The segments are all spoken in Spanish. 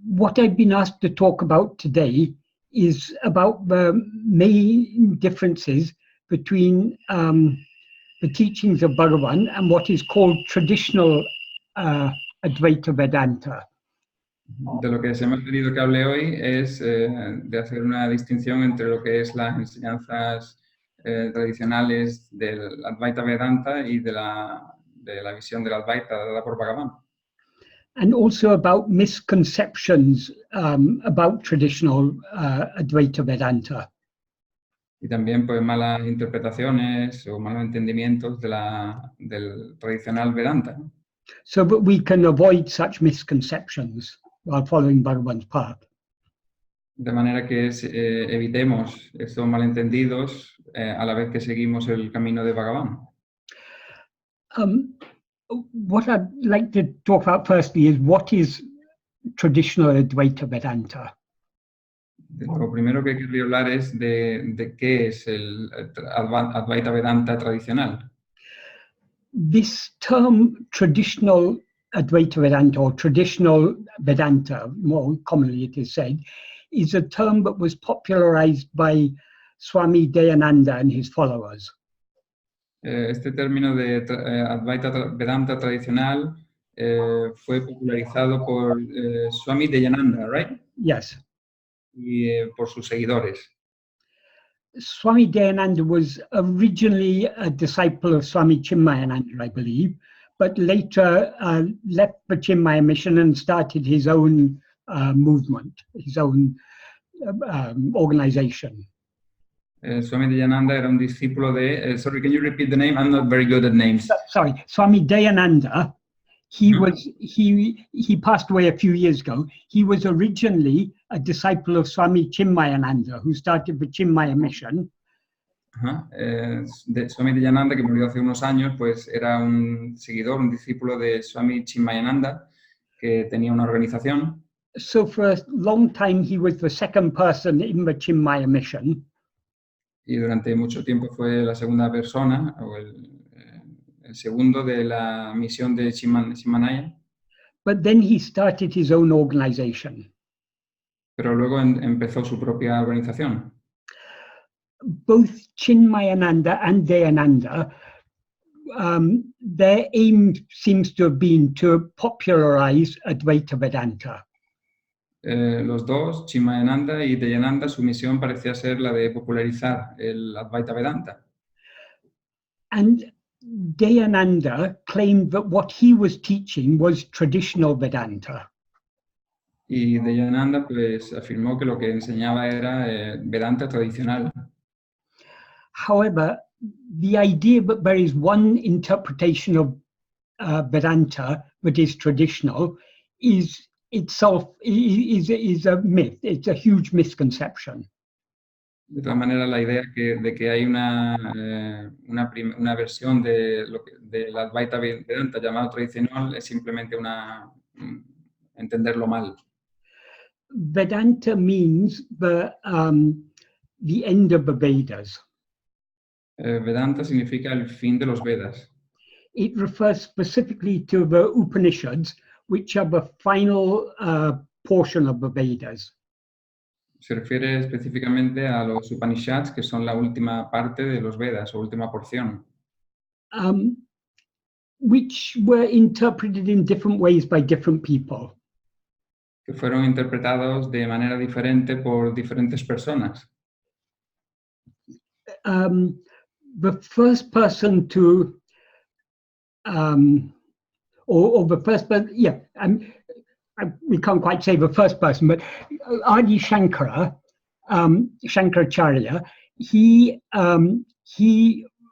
what I've been asked to talk about today is about the main differences between the teachings of Bhagavan and what is called traditional Advaita Vedanta. De lo que se me ha pedido que hable hoy es de hacer una distinción entre lo que es las enseñanzas tradicionales del Advaita Vedanta y de la visión del Advaita dada por Bhagavan. And also about misconceptions about traditional Advaita Vedanta. Y también pues malas interpretaciones o malos entendimientos del tradicional Vedanta. So that we can avoid such misconceptions while following Bhagavan's path. De manera que evitemos estos malentendidos a la vez que seguimos el camino de Bhagavan. What I'd like to talk about firstly is what is traditional Advaita Vedanta. Lo primero que quería hablar es de qué es el Advaita Vedanta tradicional. This term traditional Advaita Vedanta or traditional Vedanta, more commonly it is said, is a term that was popularized by Swami Dayananda and his followers. Este término de Advaita Vedanta tradicional fue popularizado por Swami Dayananda, right? Yes. Y por sus seguidores. Swami Dayananda was originally a disciple of Swami Chinmayananda, I believe, but later left the Chinmaya mission and started his own movement, his own organization. Swami Dayananda era un discípulo de... sorry, can you repeat the name? I'm not very good at names. Sorry, Swami Dayananda. He passed away a few years ago. He was originally a disciple of Swami Chinmayananda, who started the Chinmaya mission. Swami Dayananda, que murió hace unos años, pues era un seguidor, un discípulo de Swami Chinmayananda, que tenía una organización. So for a long time, he was the second person in the Chinmaya mission. Y durante mucho tiempo fue la segunda persona, o el segundo de la misión de Chinmaya. But then he started his own organization. Pero luego empezó su propia organización. Both Chinmayananda and Dayananda, their aim seems to have been to popularize Advaita Vedanta. Los dos, Chinmayananda y Dayananda, su misión parecía ser la de popularizar el Advaita Vedanta. And Dayananda claimed that what he was teaching was traditional Vedanta. Y Dayananda pues afirmó que lo que enseñaba era Vedanta tradicional. However, the idea that there is one interpretation of Vedanta that is traditional is itself is a myth. It's a huge misconception. De todas maneras, la idea de que hay una versión de la Advaita Vedanta llamado tradicional es simplemente entenderlo mal. Vedanta means the end of the Vedas. Vedanta significa el fin de los Vedas. It refers specifically to the Upanishads, which are the final portion of the Vedas. Se refiere específicamente a los Upanishads, que son la última parte de los Vedas, o última porción. Which were interpreted in different ways by different people. Que fueron interpretados de manera diferente por diferentes personas. The first person to, or the first person, yeah, we can't quite say the first person, but Adi Shankara, Shankaracharya, he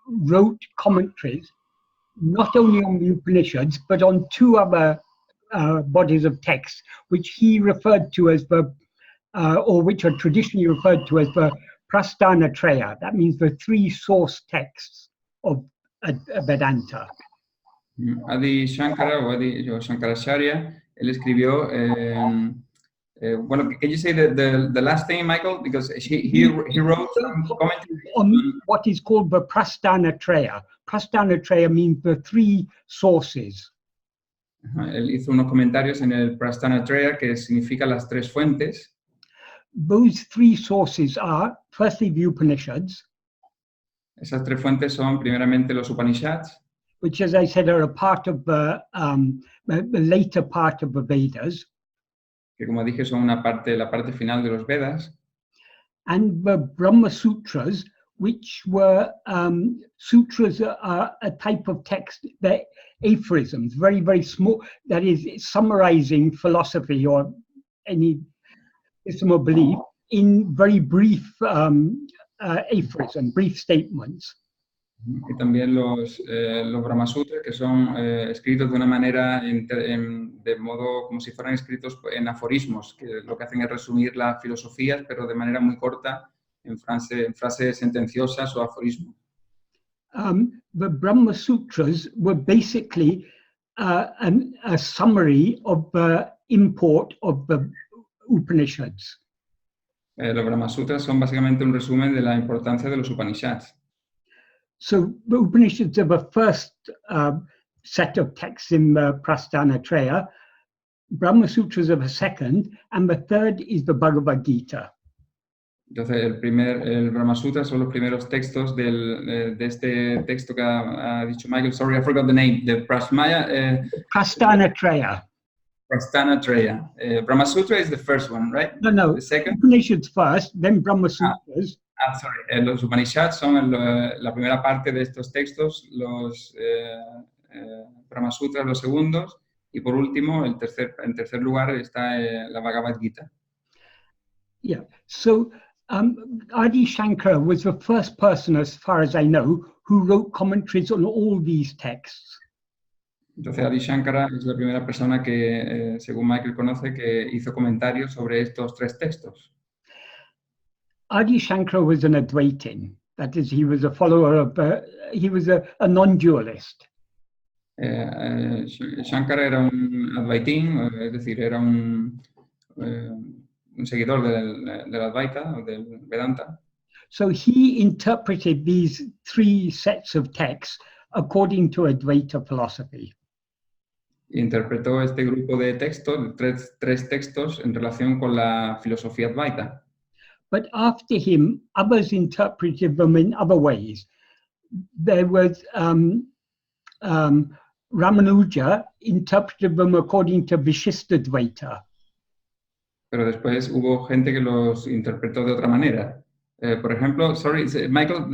wrote commentaries not only on the Upanishads, but on two other bodies of text, which he referred to as the, or which are traditionally referred to as the Prasthana Traya. That means the three source texts of Vedanta. Adi Shankara o Shankaracharya, él escribió, well, can you say the last thing, Michael? Because he wrote some commentaries on what is called the Prasthana Traya. Prasthana Traya means the three sources. Él hizo unos comentarios en el Prasthana-traya que significa las tres fuentes. Those three sources are, firstly, the Upanishads, Esas tres fuentes son primeramente los Upanishads, which, as I said, are a part of the later part of the Vedas, que como dije son la parte final de los Vedas, and the Brahma Sutras, which were sutras are a type of text, they're aphorisms, very, very small, that is summarizing philosophy or any system of belief in very brief aphorism, brief statements. y también los Brahma Sutras, que son escritos de una manera, de modo como si fueran escritos en aforismos, que lo que hacen es resumir las filosofías, pero de manera muy corta, en frases sentenciosas o aforismos. The Brahma Sutras were basically a summary of the import of the Upanishads. Los Brahma Sutras son básicamente un resumen de la importancia de los Upanishads. So the Upanishads are the first set of texts in the Prasthana-traya. Brahma Sutras are the second, and the third is the Bhagavad Gita. Entonces, el Brahma Sutra son los primeros textos de este texto que ha dicho Michael. Sorry, I forgot the name. The Prasthana-traya. Prasthana-traya. Brahma Sutra is the first one, right? No. The second? Upanishads first, then Brahma Sutras. Sorry. Los Upanishads son la primera parte de estos textos, los Brahma Sutras los segundos, y por último, en tercer lugar, está la Bhagavad Gita. Yeah. So Adi Shankara was the first person, as far as I know, who wrote commentaries on all these texts. Entonces, Adi Shankara es la primera persona que, según Michael conoce, que hizo comentarios sobre estos tres textos. Adi Shankara was an Advaitin. That is, he was a follower of, he was a non-dualist. Shankara era un Advaitín, es decir, era un seguidor del Advaita, o del Vedanta. So he interpreted these three sets of texts according to Advaita philosophy. Interpretó este grupo de textos, tres textos, en relación con la filosofía Advaita. But after him, others interpreted them in other ways. There was Ramanuja interpreted them according to Vishishtadvaita. Pero después hubo gente que los interpretó de otra manera. Por ejemplo, sorry, Michael,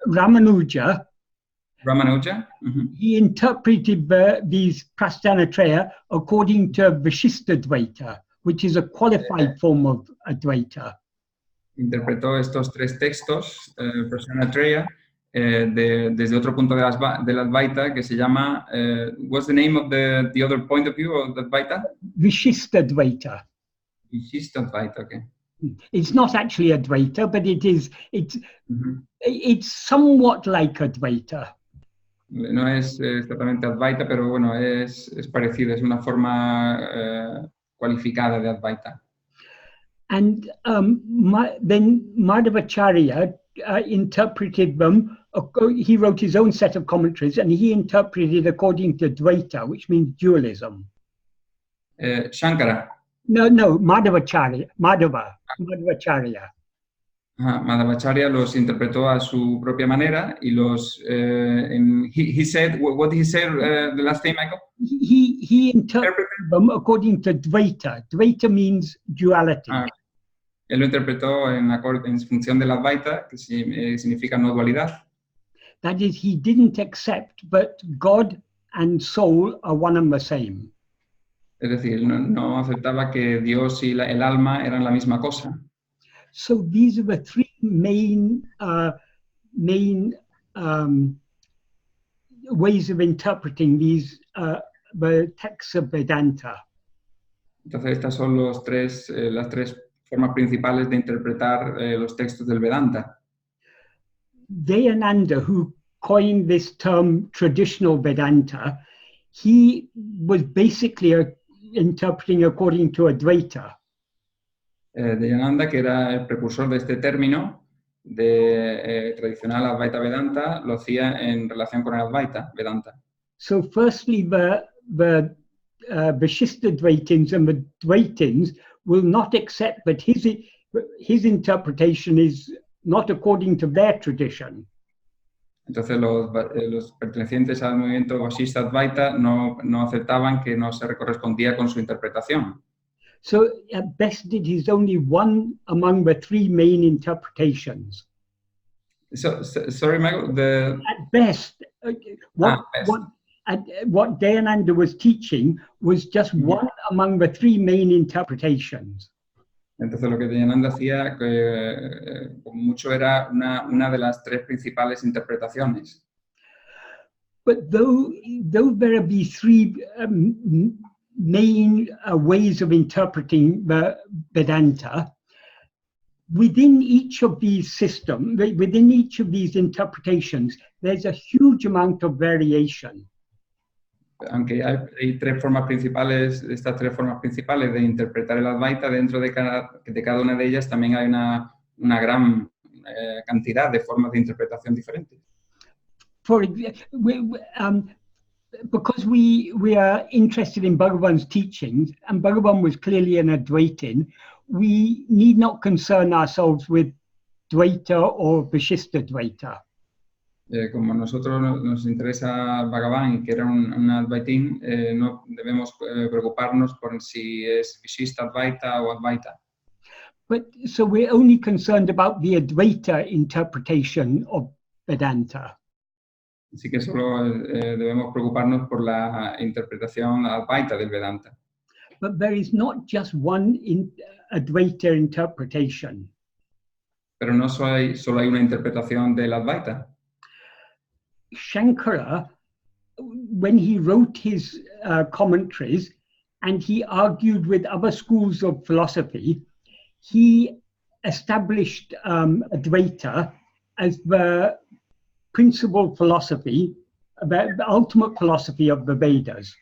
Ramanuja. Ramanuja? He interpreted these Prasthana-traya according to Vishishtadvaita, which is a qualified form of Advaita. Interpretó estos tres textos, Prasthana-traya, desde otro punto del Advaita que se llama, what's the name of the other point of view of the Advaita? Vishishtadvaita. Vishishtadvaita, okay. It's not actually Advaita, but it's somewhat like Advaita. No es exactamente Advaita, pero bueno, es parecido, es una forma cualificada de Advaita. And then Madhavacharya interpreted them. He wrote his own set of commentaries, and he interpreted according to Dvaita, which means dualism. Shankara. No, Madhavacharya. Madhavacharya. Madhavacharya los interpretó a su propia manera y los. He said, what did he say the last time, Michael? He interpreted them according to Dvaita. Dvaita means duality. Él lo interpretó en función de la Advaita, que significa no dualidad. That is, he didn't accept, but God and soul are one and the same. Es decir, no aceptaba que Dios y el alma eran la misma cosa. So these are the three main ways of interpreting these the texts of Vedanta. Entonces estas son las tres formas principales de interpretar los textos del Vedanta. Dayananda, who coined this term traditional Vedanta, he was basically interpreting according to Advaita. Dayananda, que era el precursor de este término de tradicional Advaita Vedanta, lo hacía en relación con el Advaita Vedanta. So firstly, the the Vishistadvaitins and the Dvaitins will not accept that his interpretation is not according to their tradition. Entonces los pertenecientes al movimiento Vasista Advaita no aceptaban que no se correspondía con su interpretación. So at best it is only one among the three main interpretations. So, sorry, Michael, At best, what Dayananda was teaching was just one among the three main interpretations. Entonces lo que Dayananda hacía, como mucho, era una de las tres principales interpretaciones. But though there be three main ways of interpreting the Vedanta, within each of these systems, within each of these interpretations, there's a huge amount of variation. Aunque hay tres formas principales, estas tres formas principales de interpretar el Advaita, dentro de cada una de ellas también hay una gran cantidad de formas de interpretación diferentes. Because we are interested in Bhagavan's teachings, and Bhagavan was clearly an Advaitin, we need not concern ourselves with Dvaita or Vishista Dvaita. Como nosotros nos interesa Bhagavan y que era un Advaitin, no debemos preocuparnos por si es Vishista Advaita o Advaita. But so we're only concerned about the Advaita interpretation of Vedanta. Así que solo debemos preocuparnos por la interpretación Advaita del Vedanta. But there is not just one Advaita interpretation. Pero no solo hay una interpretación del Advaita. Shankara, when he wrote his commentaries and he argued with other schools of philosophy, he established Advaita as the principal philosophy, the ultimate philosophy of the Vedas.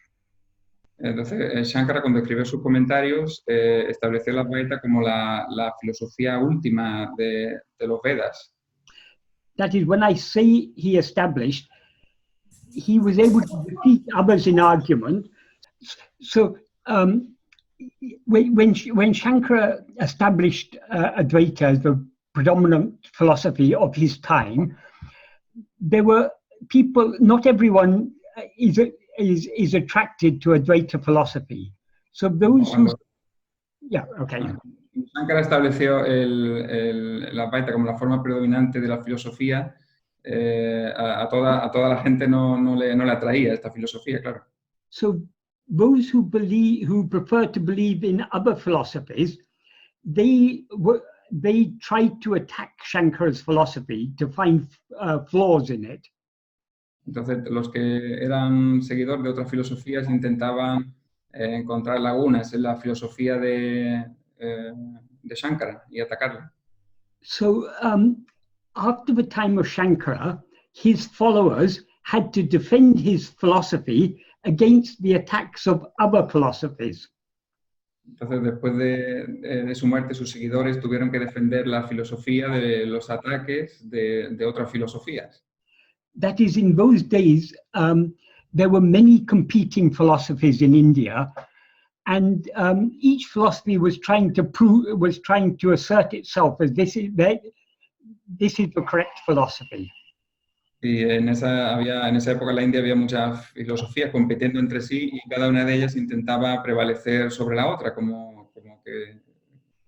Entonces, Shankara, cuando escribió sus comentarios, estableció la Advaita como la filosofía última de los Vedas. That is, when I say he established, he was able to defeat others in argument. So when Shankara established Advaita as the predominant philosophy of his time, there were people, not everyone is attracted to Advaita philosophy. So those who... Yeah, okay. Shankara estableció la Advaita como la forma predominante de la filosofía. A toda la gente no le atraía esta filosofía, claro. So those who prefer to believe in other philosophies, they tried to attack Shankara's philosophy to find flaws in it. Entonces, los que eran seguidores de otras filosofías intentaban encontrar lagunas en la filosofía de Shankara y atacarla. So after the time of Shankara, his followers had to defend his philosophy against the attacks of other philosophies. Entonces, después de su muerte, sus seguidores tuvieron que defender la filosofía de los ataques de otras filosofías. That is, in those days, there were many competing philosophies in India, and each philosophy was trying to assert itself as this is the correct philosophy. Y en esa época en la India había muchas filosofías compitiendo entre sí y cada una de ellas intentaba prevalecer sobre la otra como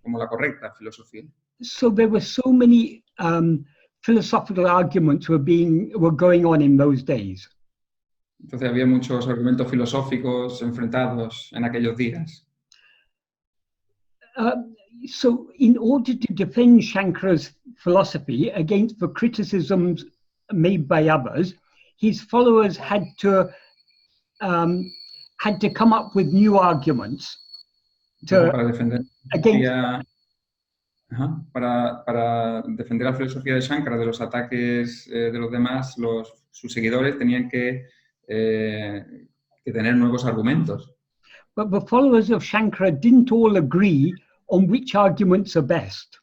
la correcta filosofía. So there were so many philosophical arguments were going on in those days. Entonces había muchos argumentos filosóficos enfrentados en aquellos días. So in order to defend Shankara's philosophy against the criticisms made by others, his followers had to come up with new arguments para defender la filosofía de Shankara de los ataques de los demás, sus seguidores tenían que tener nuevos argumentos. But the followers of Shankara didn't all agree on which arguments are best.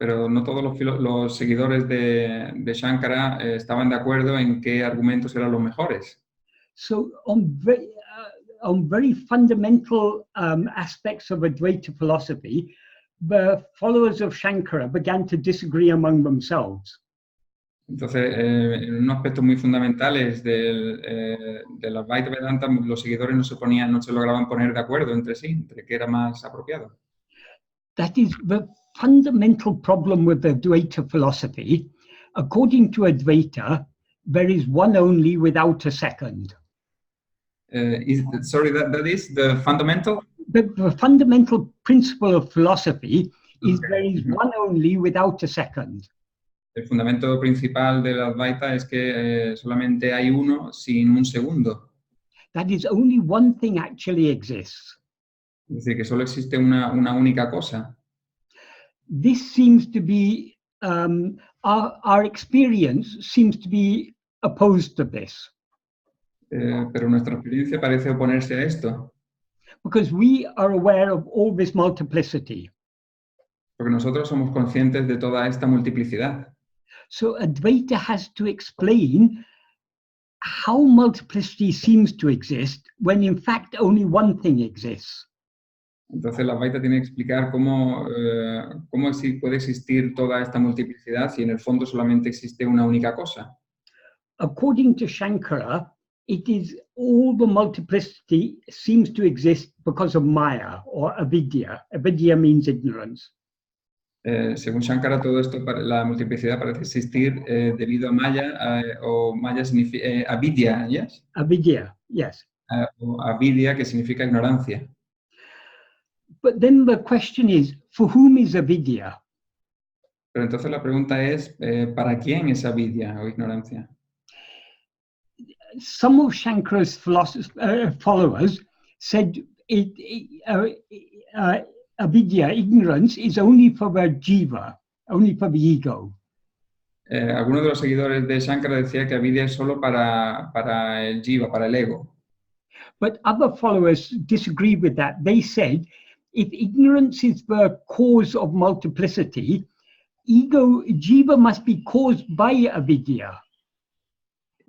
Pero no todos los seguidores de Shankara estaban de acuerdo en qué argumentos eran los mejores. So on very fundamental aspects of Advaita philosophy, the followers of Shankara began to disagree among themselves. Entonces, en unos aspectos muy fundamentales del Advaita Vedanta, los seguidores no se lograban poner de acuerdo entre sí, entre qué era más apropiado. That is the fundamental problem with Advaita philosophy. According to Advaita, there is one only without a second. That is the fundamental? The fundamental principle of philosophy is there is one only without a second. El fundamento principal del Advaita es que solamente hay uno sin un segundo. That is, only one thing actually exists. Es decir, que solo existe una única cosa. This seems to be, our experience seems to be opposed to this. Pero nuestra experiencia parece oponerse a esto. Because we are aware of all this multiplicity. Porque nosotros somos conscientes de toda esta multiplicidad. So Advaita has to explain how multiplicity seems to exist when in fact only one thing exists. Entonces la Advaita tiene que explicar cómo puede existir toda esta multiplicidad si en el fondo solamente existe una única cosa. According to Shankara, it is all the multiplicity seems to exist because of Maya or avidya. Avidya means ignorance. Según Shankara, todo esto, la multiplicidad parece existir debido a Maya, o Maya significa avidya, ¿yes? Avidya, yes. O avidya, que significa ignorancia. But then the question is, for whom is avidya? Pero entonces la pregunta es, ¿para quién es avidya o ignorancia? Some of Shankara's followers said avidya, ignorance, is only for the jiva, only for the ego. Algunos de los seguidores de Shankara decía que avidya es solo para el jiva, para el ego. But other followers disagreed with that. They said, if ignorance is the cause of multiplicity, jiva must be caused by avidya.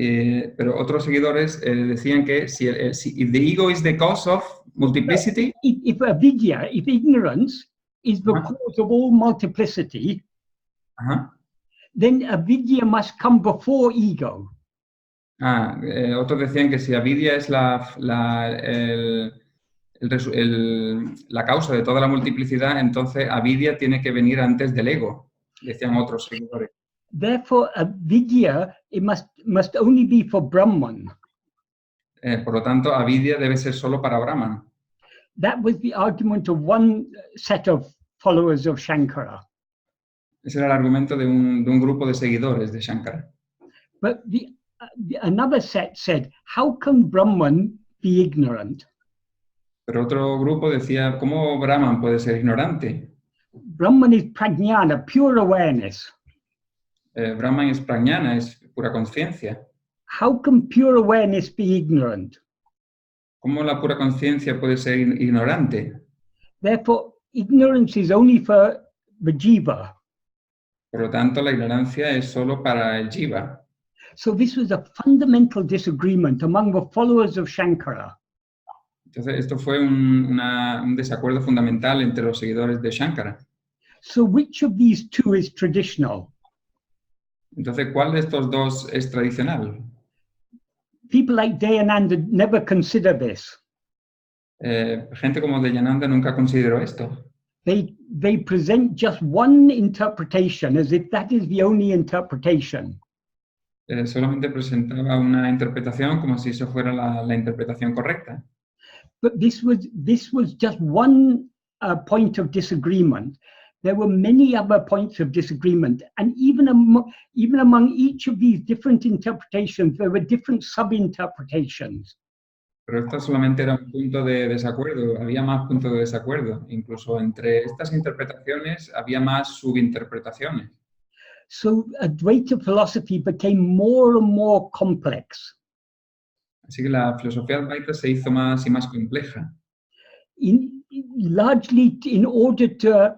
Pero otros seguidores decían que if the ego is the cause of multiplicity, if avidya, if ignorance is the cause of all multiplicity, then avidya must come before ego. Otros decían que si avidya es la causa de toda la multiplicidad, entonces avidya tiene que venir antes del ego, decían otros seguidores. Therefore, avidya, it must only be for Brahman. Por lo tanto, avidya debe ser solo para Brahman. That was the argument of one set of followers of Shankara. Ese era el argumento de un grupo de seguidores de Shankara. But another set said, how can Brahman be ignorant? Pero otro grupo decía, ¿cómo Brahman puede ser ignorante? Brahman is prajnana, pure awareness. Brahman es prajnana, es pura conciencia. How can pure awareness be ignorant? ¿Cómo la pura conciencia puede ser ignorante? Therefore, ignorance is only for the jiva. Por lo tanto, la ignorancia es solo para el jiva. So this was a fundamental disagreement among the followers of Shankara. Entonces, esto fue un desacuerdo fundamental entre los seguidores de Shankara. So which of these two is traditional? Entonces, ¿cuál de estos dos es tradicional? People like Dayananda never consider this. Gente como Dayananda nunca consideró esto. They present just one interpretation as if that is the only interpretation. Solamente presentaba una interpretación como si eso fuera la interpretación correcta. But this was just one point of disagreement. There were many other points of disagreement, and even among each of these different interpretations, there were different sub-interpretations. Pero esto solamente era un punto de desacuerdo, había más puntos de desacuerdo. Incluso entre estas interpretaciones había más subinterpretaciones. So Advaita philosophy became more and more complex. Así que la filosofía Advaita se hizo más y más compleja. Largely in order to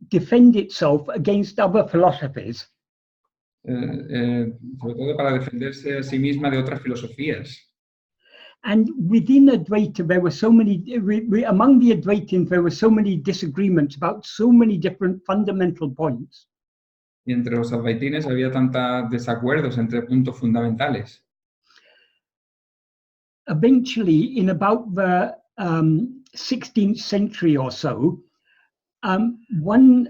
defend itself against other philosophies. sobre todo para defenderse a sí misma de otras filosofías. And within Advaita, there were so many, among the Advaitins, there were so many disagreements about so many different fundamental points. Y entre los advaitines había tantos desacuerdos entre puntos fundamentales. Eventually, in about the 16th century or so, one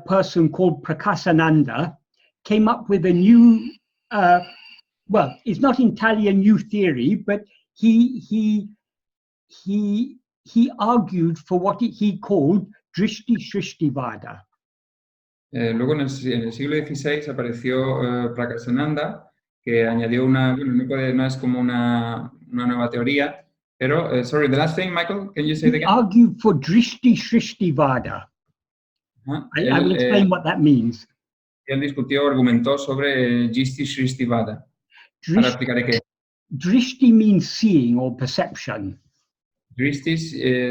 person called Prakasananda came up with a new, well, it's not entirely a new theory, but he argued for what he called Drishti Shrishti Vada. Luego en el siglo XVI apareció Prakasananda, que añadió una, bueno, no es como una nueva teoría, pero, sorry, the last thing, Michael, can you say it again? Argued for Drishti Shrishti Vada. I will explain what that means. Él discutió, argumentó sobre Drishti Shrishti Vada. Ahora explicaré qué. Drishti means seeing or perception. Drishti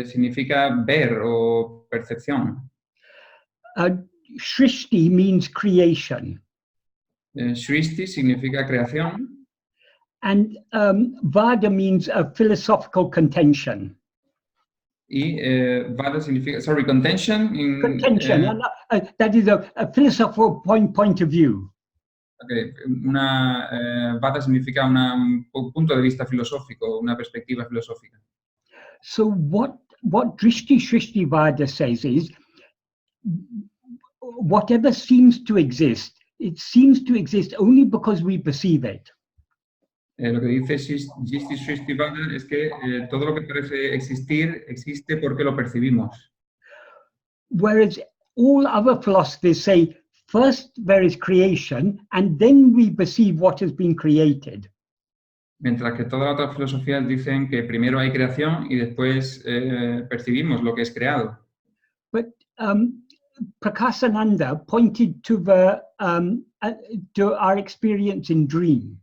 significa ver o percepción. Shrishti means creation. Shrishti significa creación. And Vada means a philosophical contention. Y Vada significa, sorry, contention. Contention, that is a philosophical point of view. Okay. Vada significa un punto de vista filosófico, una perspectiva filosófica. So what Drishti Shrishti Vada says is, whatever seems to exist, it seems to exist only because we perceive it. Lo que dice Drishti Shrishti Vada es que todo lo que parece existir existe porque lo percibimos. Whereas all other philosophies say, first there is creation, and then we perceive what has been created. Mientras que todas las otras filosofías dicen que primero hay creación y después percibimos lo que es creado. But Prakasananda pointed to our experience in dream.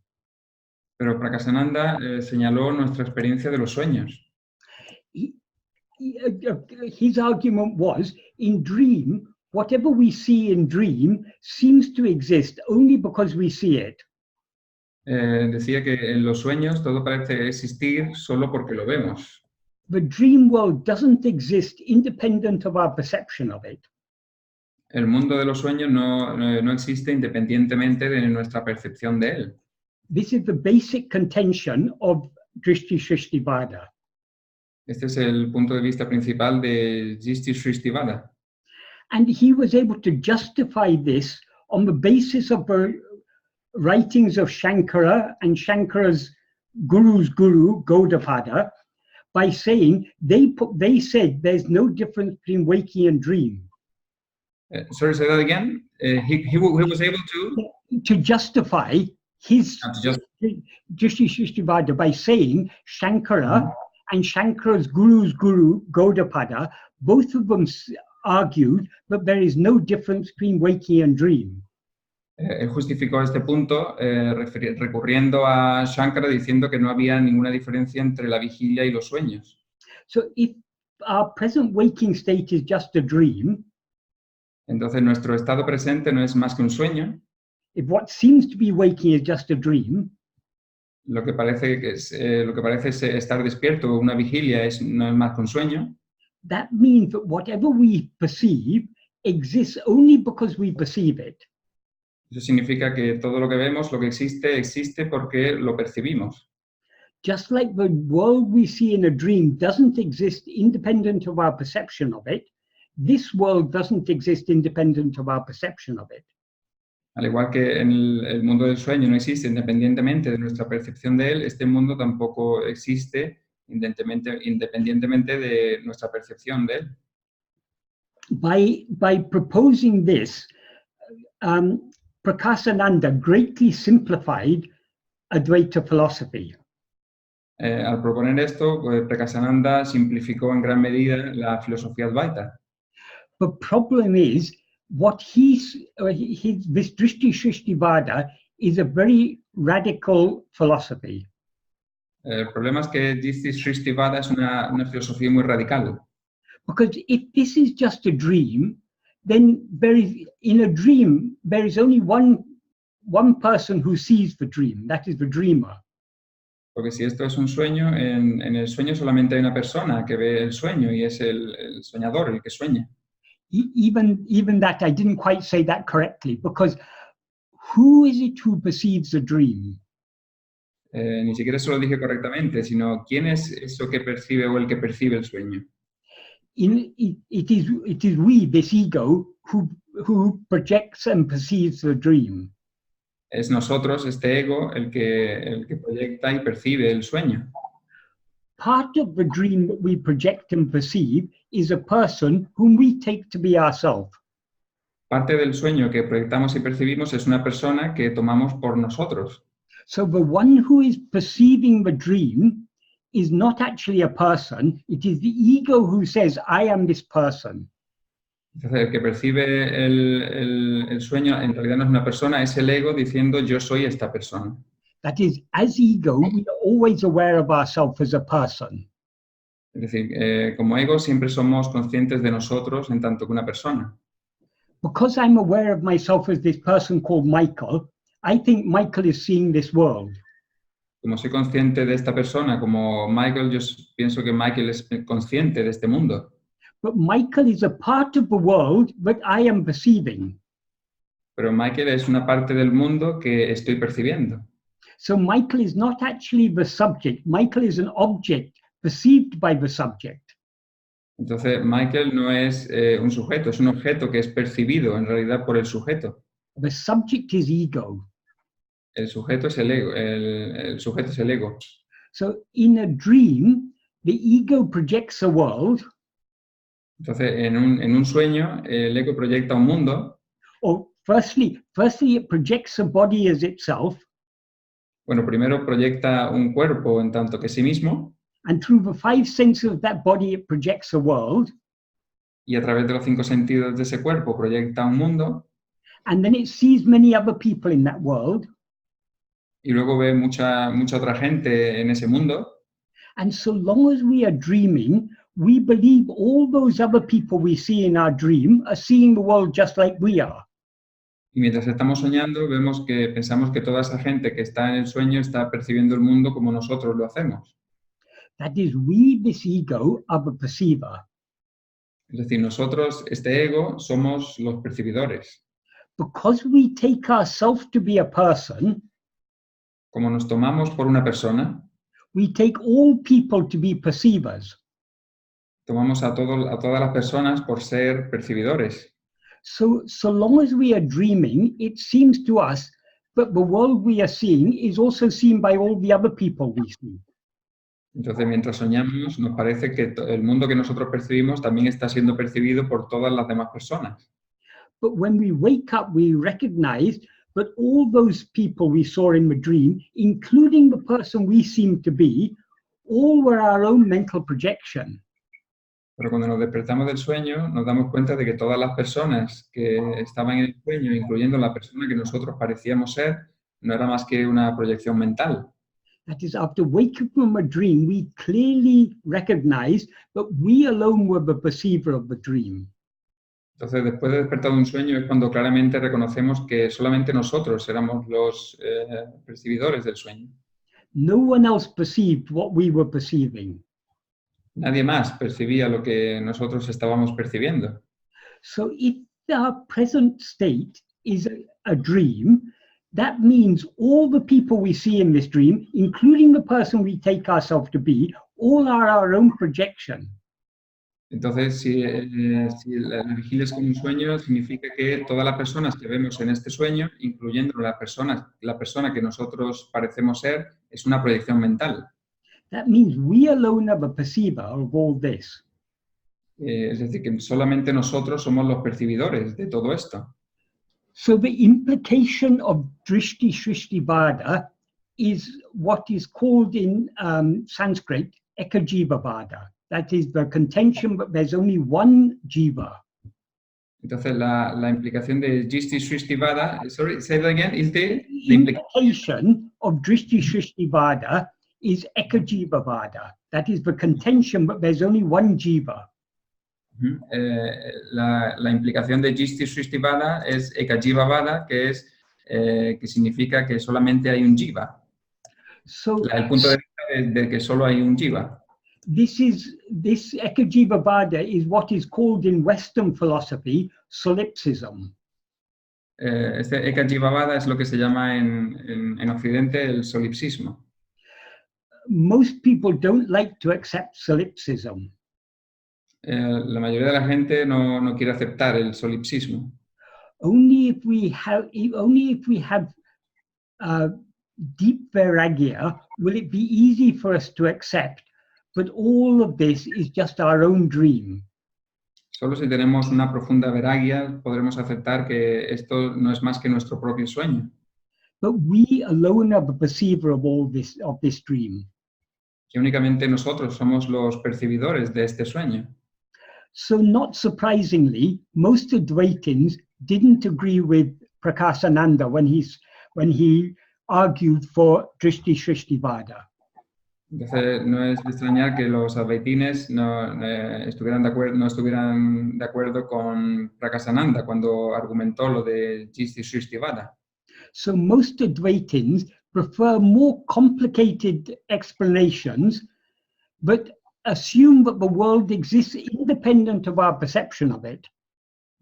Pero Prakasananda señaló nuestra experiencia de los sueños. His argument was, in dream, whatever we see in dream seems to exist only because we see it. Decía que en los sueños todo parece existir solo porque lo vemos. The dream world doesn't exist independent of our perception of it. El mundo de los sueños no existe independientemente de nuestra percepción de él. This is the basic contention of Drishti Shrishti Vada. Este es el punto de vista principal de Drishti Shrishti Vada. And he was able to justify this on the basis of the writings of Shankara and Shankara's guru's guru, Gaudapada, by saying they said there's no difference between waking and dream. Sorry, say that again. He was able to justify his Drishti Shrishti Vada by saying Shankara and Shankara's guru's guru, Gaudapada, both of them argued that there is no difference between waking and dream. Él justificó este punto recurriendo a Shankara diciendo que no había ninguna diferencia entre la vigilia y los sueños. So if our present waking state is just a dream, entonces nuestro estado presente no es más que un sueño. If what seems to be waking is just a dream, lo que parece estar despierto, una vigilia, no es más que un sueño. That means that whatever we perceive exists only because we perceive it. Eso significa que todo lo que vemos, lo que existe porque lo percibimos. Just like the world we see in a dream doesn't exist independent of our perception of it, this world doesn't exist independent of our perception of it. Al igual que en el mundo del sueño no existe independientemente de nuestra percepción de él, este mundo tampoco existe independientemente de nuestra percepción de él. By proposing this, Prakasananda greatly simplified Advaita philosophy. Al proponer esto, Prakasananda simplificó en gran medida la filosofía Advaita. The problem is, this Drishti Shrishti Vada is a very radical philosophy. El problema es que Drishti Shrishti Vada es una filosofía muy radical. Because if this is just a dream, then in a dream there is only one one person who sees the dream, that is the dreamer. Porque si esto es un sueño, en el sueño solamente hay una persona que ve el sueño y es el soñador, el que sueña. Even that, I didn't quite say that correctly, because who is it who perceives the dream? Ni siquiera eso lo dije correctamente, sino quién es eso que percibe o el que percibe el sueño. It is we, this ego, who projects and perceives the dream. Es nosotros, este ego, el que proyecta y percibe el sueño. Part of the dream that we project and perceive is a person whom we take to be ourselves. Parte del sueño que proyectamos y percibimos es una persona que tomamos por nosotros. So the one who is perceiving the dream is not actually a person, it is the ego who says, I am this person. Entonces, el que percibe el sueño en realidad no es una persona, es el ego diciendo yo soy esta persona. That is, as ego, we are always aware of ourselves as a person. Es decir, como ego siempre somos conscientes de nosotros en tanto que una persona. Because I'm aware of myself as this person called Michael, I think Michael is seeing this world. Como soy consciente de esta persona, como Michael, yo pienso que Michael es consciente de este mundo. But Michael is a part of the world that I am perceiving. Pero Michael es una parte del mundo que estoy percibiendo. So Michael is not actually the subject. Michael is an object perceived by the subject. Entonces, Michael no es un sujeto, es un objeto que es percibido en realidad por el sujeto. The subject is ego. El sujeto es el ego. El sujeto es el ego. So in a dream, the ego projects a world. Entonces, en un sueño, el ego proyecta un mundo. Or firstly, it projects a body as itself. Bueno, primero proyecta un cuerpo en tanto que sí mismo. And through the five senses of that body, it projects a world. Y a través de los 5 sentidos de ese cuerpo proyecta un mundo. And then it sees many other people in that world. Y luego ve mucha otra gente en ese mundo. And so long as we are dreaming, we believe all those other people we see in our dream are seeing the world just like we are. Y mientras estamos soñando, pensamos que toda esa gente que está en el sueño está percibiendo el mundo como nosotros lo hacemos. That is, we, this ego, are the perceiver. Es decir, nosotros, este ego, somos los percibidores. Because we take ourselves to be a person, Como nos tomamos por una persona, we take all people to be perceivers. tomamos a todas las personas por ser percibidores. So long as we are dreaming, it seems to us that the world we are seeing is also seen by all the other people we see. Entonces, mientras soñamos, nos parece que el mundo que nosotros percibimos también está siendo percibido por todas las demás personas. But when we wake up, we recognize that all those people we saw in the dream, including the person we seem to be, all were our own mental projection. Pero cuando nos despertamos del sueño, nos damos cuenta de que todas las personas que estaban en el sueño, incluyendo la persona que nosotros parecíamos ser, no era más que una proyección mental. That is, after waking from a dream, we clearly recognize that we alone were the perceiver of the dream. Entonces, después de despertar de un sueño es cuando claramente reconocemos que solamente nosotros éramos los percibidores del sueño. No one else perceived what we were perceiving. Nadie más percibía lo que nosotros estábamos percibiendo. So if our present state is a dream, that means all the people we see in this dream, including the person we take ourselves to be, all are our own projection. Entonces, si la vigilia es como un sueño, significa que todas las personas que vemos en este sueño, incluyendo la persona que nosotros parecemos ser, es una proyección mental. That means we alone are the perceiver of all this. Es decir, que solamente nosotros somos los percibidores de todo esto. So the implication of Drishti Shrishti Vada is what is called in Sanskrit Ekajiva Vada. That is the contention that there's only one jiva. Entonces, la implicación de Drishti Shrishti Vada, sorry, say that again, is the implication of Drishti Shrishti Vada is Ekajiva Vada. That is the contention that there's only one jiva. La implicación de Drishti Shrishti Vada es Ekajiva Vada, que es que significa que solamente hay un jiva. So El punto de vista de que solo hay un jiva. this Ekajiva Vada is what is called in Western philosophy solipsism. Este Eka Jiva Vada es lo que se llama en Occidente el solipsismo. Most people don't like to accept solipsism. La mayoría de la gente no quiere aceptar el solipsismo. Only if we have deep vairagya will it be easy for us to accept, but all of this is just our own dream. Solo si tenemos una profunda vairagya podremos aceptar que esto no es más que nuestro propio sueño. But we alone are the perceiver of all this, of this dream. Que únicamente nosotros somos los percibidores de este sueño. So not surprisingly, most Advaitins didn't agree with Prakasananda when he argued for Drishti Shrishti Vada. Entonces, no es de extrañar que los advaitines no estuvieran de acuerdo con Prakasananda cuando argumentó lo de Drishti Shrishti Vada. So most Advaitins prefer more complicated explanations, but assume that the world exists independent of our perception of it.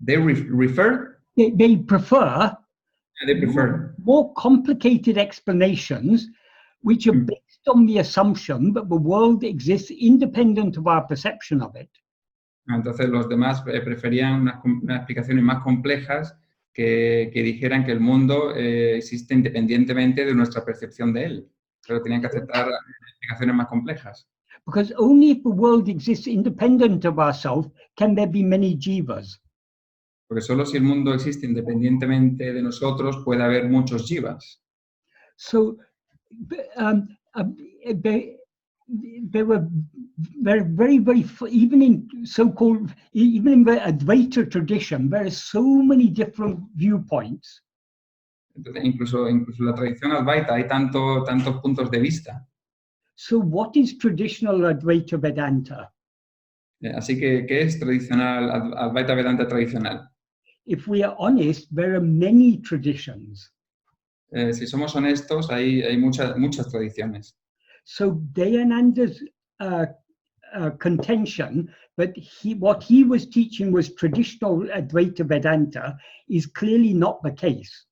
They prefer They prefer more complicated explanations, which are based on the assumption that the world exists independent of our perception of it. Entonces los demás preferían unas explicaciones más complejas que dijeran que el mundo existe independientemente de nuestra percepción de él, pero tenían que aceptar explicaciones más complejas. Because only if the world exists independent of ourselves can there be many jivas. Porque solo si el mundo existe independientemente de nosotros puede haber muchos jivas. So there were very even in so-called, even in the Advaita tradition, there are so many different viewpoints. Entonces, incluso la tradición Advaita hay tantos puntos de vista. So what is traditional Advaita Vedanta? Así que, ¿qué es tradicional, Advaita Vedanta tradicional? If we are honest, there are many traditions. Si somos honestos, hay muchas tradiciones. So Dayananda's contention that what he was teaching was traditional Advaita Vedanta is clearly not the case.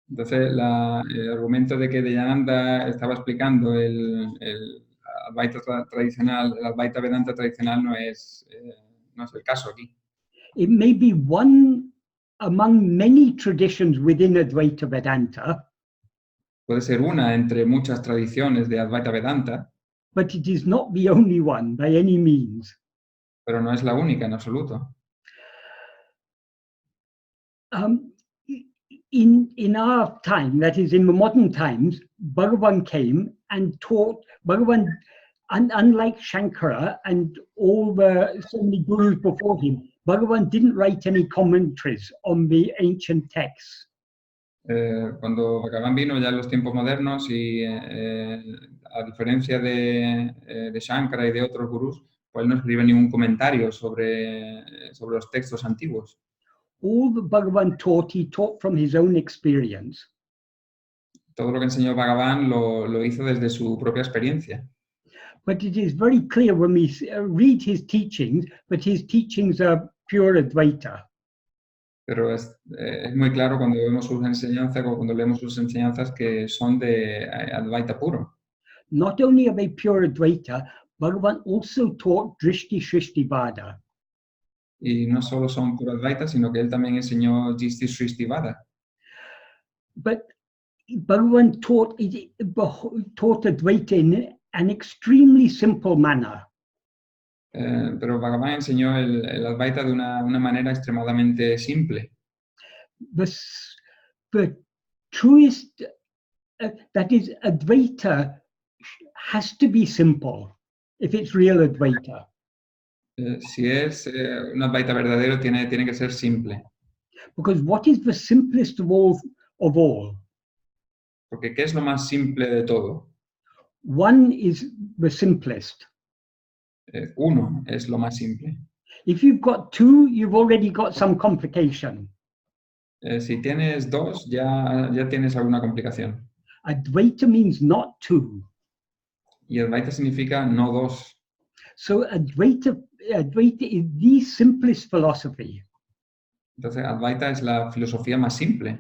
Entonces, el argumento de que Dayananda estaba explicando el Advaita tradicional, el Advaita Vedanta tradicional no es el caso aquí. It may be one among many traditions within Advaita Vedanta. Puede ser una entre muchas tradiciones de Advaita Vedanta. But it is not the only one by any means. Pero no es la única en absoluto. In our time, that is in the modern times, Bhagavan came and taught. Bhagavan, unlike Shankara and all the so many gurus before him, Bhagavan didn't write any commentaries on the ancient texts. Cuando Bhagavan vino ya en los tiempos modernos y a diferencia de Shankara y de otros gurús, pues él no escribe ningún comentario sobre los textos antiguos. All that Bhagavan taught, he taught from his own experience. Todo lo que enseñó Bhagavan lo hizo desde su propia experiencia. But it is very clear when we read his teachings that his teachings are pure Advaita. Pero es muy claro cuando vemos sus enseñanzas o cuando leemos sus enseñanzas que son de Advaita puro. Not only are they pure Advaita, Bhagavan also taught Drishti Shrishti Vada. Y no solo son puro Advaita, sino que él también enseñó Drishti Shrishti Vada. But Bhagavan taught Advaita in an extremely simple manner. Pero Bhagavan enseñó el Advaita de una manera extremadamente simple. The truest, that is, Advaita has to be simple if it's real Advaita. Si es un Advaita verdadero, tiene que ser simple. Because what is the simplest of all? Porque ¿qué es lo más simple de todo? One is the simplest. Uno es lo más simple. If you've got two, you've already got some complication. Si tienes dos, ya tienes alguna complicación. Advaita means not two. Y Advaita significa no dos. So Advaita is the simplest philosophy. Entonces, Advaita es la filosofía más simple.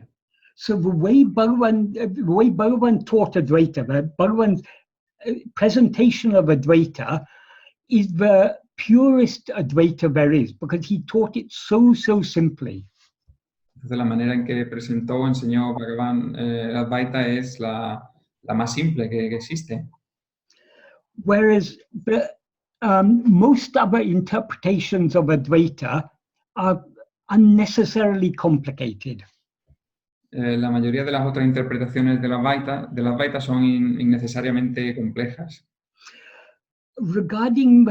So the way Bhagavan taught Advaita, Bhagavan's presentation of Advaita is the purest Advaita there is, because he taught it so simply. Entonces, la manera en que presentó o enseñó Bhagavan Advaita es la más simple que existe. Whereas most other interpretations of Advaita are unnecessarily complicated. La mayoría de las otras interpretaciones de la Advaita son innecesariamente complejas. Regarding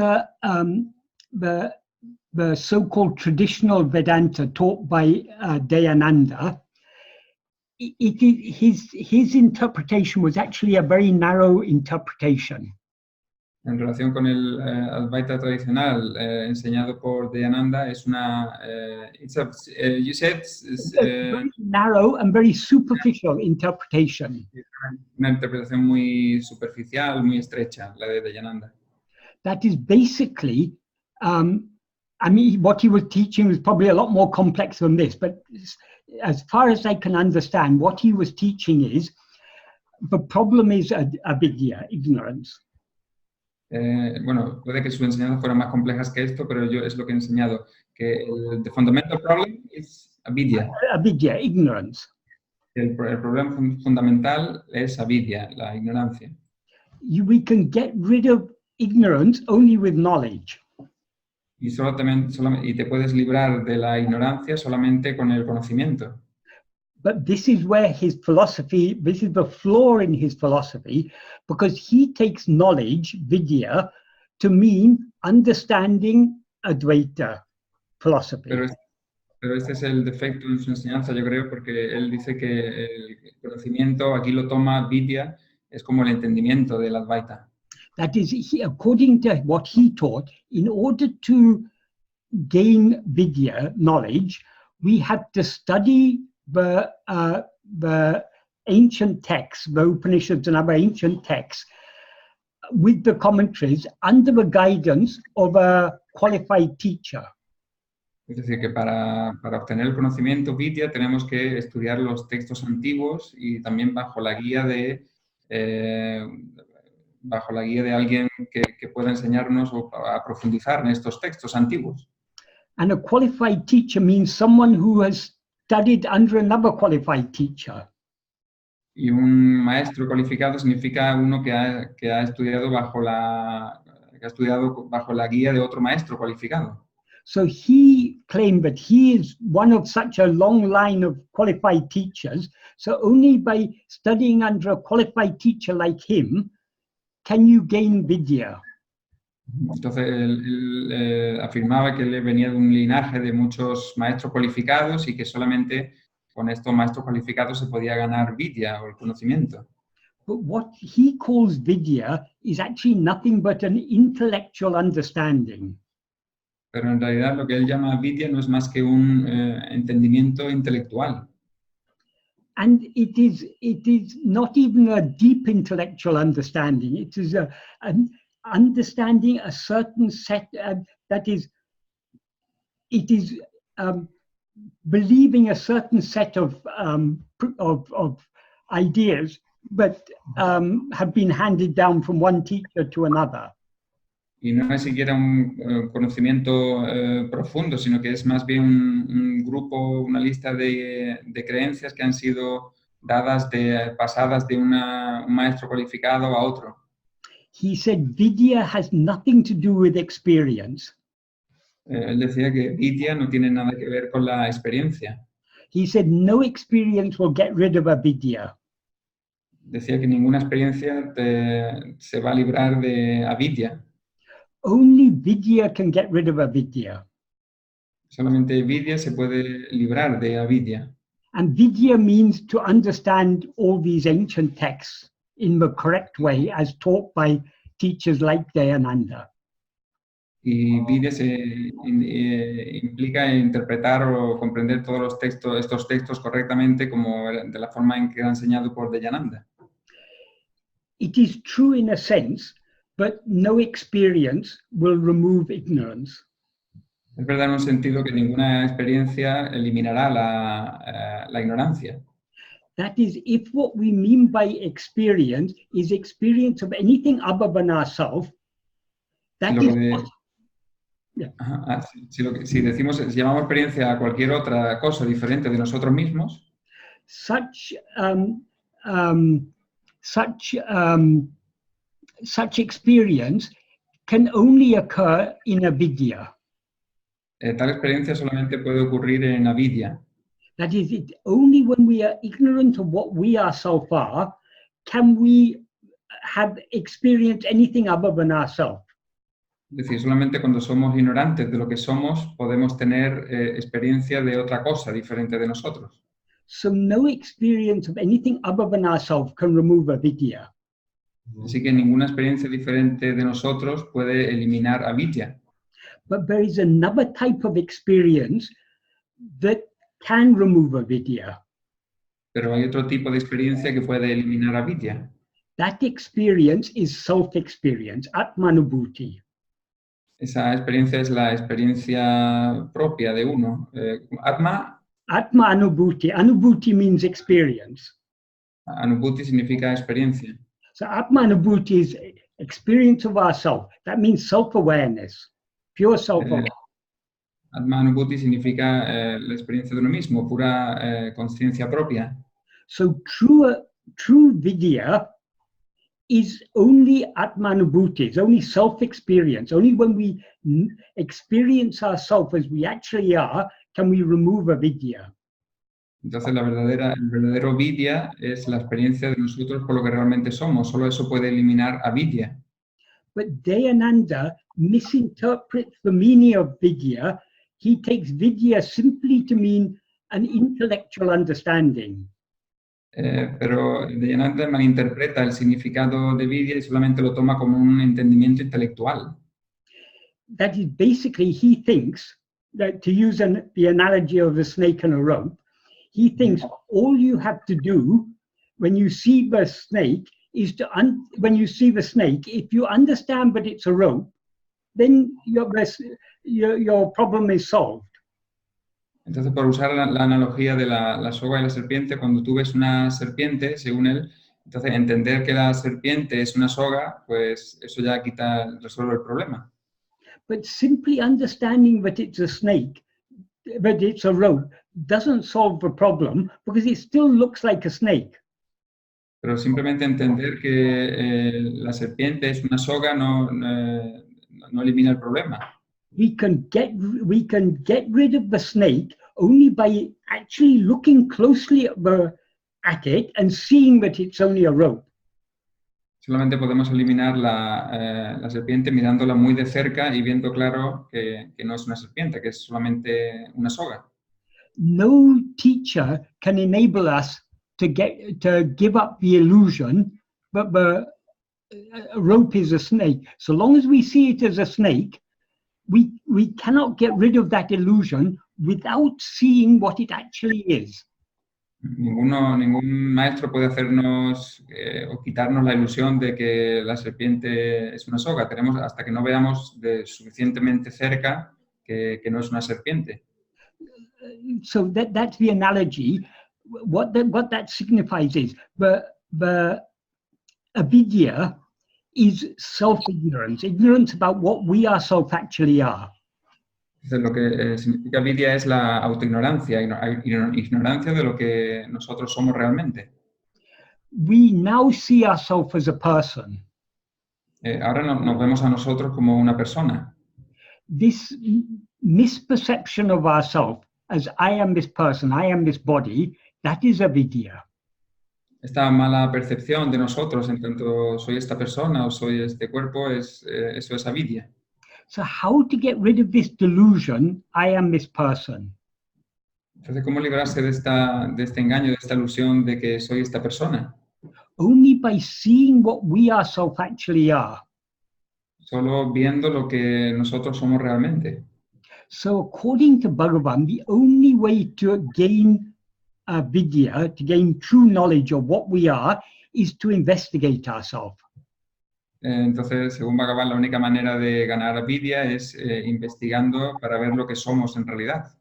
the so-called traditional Vedanta taught by Dayananda, his interpretation was actually a very narrow interpretation. En relación con el Advaita tradicional enseñado por Dayananda, es una, you said, Very narrow and very superficial interpretation. Una interpretación muy superficial, muy estrecha, la de Dayananda. That is basically, I mean, what he was teaching was probably a lot more complex than this, but as far as I can understand, what he was teaching is, the problem is avidya, ignorance. Bueno, puede que sus enseñanzas fueran más complejas que esto, pero yo es lo que he enseñado, que the fundamental problem is avidya. Avidya, ignorance. El problema fundamental es avidya, la ignorancia. We can get rid of ignorance only with knowledge. Y te puedes librar de la ignorancia solamente con el conocimiento. But this is where his philosophy, this is the flaw in his philosophy, because he takes knowledge, vidya, to mean understanding Advaita philosophy. Pero este es el defecto en su enseñanza, yo creo, porque él dice que el conocimiento, aquí lo toma vidya, es como el entendimiento del Advaita. That is, according to what he taught, in order to gain vidya, knowledge, we have to study the ancient texts, the Upanishads and other ancient texts, with the commentaries under the guidance of a qualified teacher. Es decir, que para obtener el conocimiento vidya tenemos que estudiar los textos antiguos y también bajo la guía de alguien que pueda enseñarnos o a profundizar en estos textos antiguos. And a qualified teacher means someone who has studied under another qualified teacher. Y un maestro cualificado significa uno que ha estudiado bajo la guía de otro maestro cualificado. So he claimed that he is one of such a long line of qualified teachers. So only by studying under a qualified teacher like him can you gain vidya. Entonces él afirmaba que él venía de un linaje de muchos maestros cualificados y que solamente con estos maestros cualificados se podía ganar vidya o el conocimiento. But what he calls vidya is actually nothing but an intellectual understanding. Pero en realidad lo que él llama vidya no es más que un entendimiento intelectual. And it is not even a deep intellectual understanding. It is an understanding a certain set that is, it is believing a certain set of ideas that have been handed down from one teacher to another. Y no es siquiera un conocimiento profundo, sino que es más bien un grupo, una lista de creencias que han sido pasadas de un maestro cualificado a otro. He said vidya has nothing to do with experience. Él decía que vidya no tiene nada que ver con la experiencia. He said no experience will get rid of a vidya. Decía que ninguna experiencia se va a librar de avidya. Only vidya can get rid of avidya. Solamente vidya se puede librar de avidya. And vidya means to understand all these ancient texts in the correct way as taught by teachers like Dayananda. Y vidya implica interpretar o comprender todos los textos, estos textos correctamente como de la forma en que era enseñado por Dayananda. It is true in a sense, but no experience will remove ignorance. Es verdad en un sentido que ninguna experiencia eliminará la ignorancia. That is, if what we mean by experience is experience of anything other than ourselves, that Lo is que possible. Yeah. Ajá, si decimos, si llamamos experiencia a cualquier otra cosa diferente de nosotros mismos, Such experience can only occur in avidya. tal experiencia solamente puede ocurrir en avidya. That is, it only when we are ignorant of what we ourselves are can we have experienced anything other than ourselves. Es decir, solamente cuando somos ignorantes de lo que somos podemos tener experiencia de otra cosa diferente de nosotros. So no experience of anything other than ourselves can remove avidya. Así que ninguna experiencia diferente de nosotros puede eliminar avidya. But there is another type of experience that can remove avidya. Pero hay otro tipo de experiencia que puede eliminar avidya. That experience is self-experience, Atma-vichara. Esa experiencia es la experiencia propia de uno. Atma-anubhuti. Anubhuti means experience. Anubhuti significa experiencia. So Atma-anubhuti is experience of ourself. That means self-awareness, pure self-awareness. Atma-anubhuti significa la experiencia de uno mismo, pura conciencia propia. So true vidya is only Atma-anubhuti, it's only self-experience. Only when we experience ourselves as we actually are, can we remove avidya. Entonces el verdadero vidya es la experiencia de nosotros por lo que realmente somos. Solo eso puede eliminar avidya. But Dayananda misinterprets the meaning of vidya. He takes vidya simply to mean an intellectual understanding. Pero Dayananda malinterpreta el significado de vidya y solamente lo toma como un entendimiento intelectual. That is, basically, he thinks that, to use the analogy of a snake and a rope, he thinks all you have to do when you see the snake is when you see the snake, if you understand that it's a rope, then your problem is solved. Entonces, por usar la analogía de la soga y la serpiente, cuando tú ves una serpiente, según él, entonces entender que la serpiente es una soga, pues eso ya resuelve el problema. But simply understanding that it's a snake, that it's a rope, doesn't solve the problem because it still looks like a snake. Pero simplemente entender que la serpiente es una soga no elimina el problema. We can get rid of the snake only by actually looking closely at it and seeing that it's only a rope. Solamente podemos eliminar la serpiente mirándola muy de cerca y viendo claro que no es una serpiente, que es solamente una soga. No teacher can enable us to give up the illusion that the rope is a snake. So long as we see it as a snake, we cannot get rid of that illusion without seeing what it actually is. Ningún maestro puede hacernos o quitarnos la ilusión de que la serpiente es una soga. Hasta que no veamos suficientemente cerca que no es una serpiente. So that's the analogy. What that signifies is the avidya is self-ignorance, ignorance about what we ourselves actually are. Entonces, lo que significa avidya es la autoignorancia, ignorancia de lo que nosotros somos realmente. We now see ourselves as a person. Ahora nos vemos a nosotros como una persona. This misperception of ourselves as I am this person, I am this body, that is avidya. Esta mala percepción de nosotros en tanto soy esta persona o soy este cuerpo, eso es avidya. So how to get rid of this delusion, I am this person? Entonces, ¿cómo librarse de este engaño, de esta ilusión de que soy esta persona? Only by seeing what we ourselves actually are. solo viendo lo que nosotros somos realmente. So according to Bhagavan, the only way to gain vidya, to gain true knowledge of what we are, is to investigate ourselves. Entonces, según Bhagavan, la única manera de ganar vidya es investigando para ver lo que somos en realidad.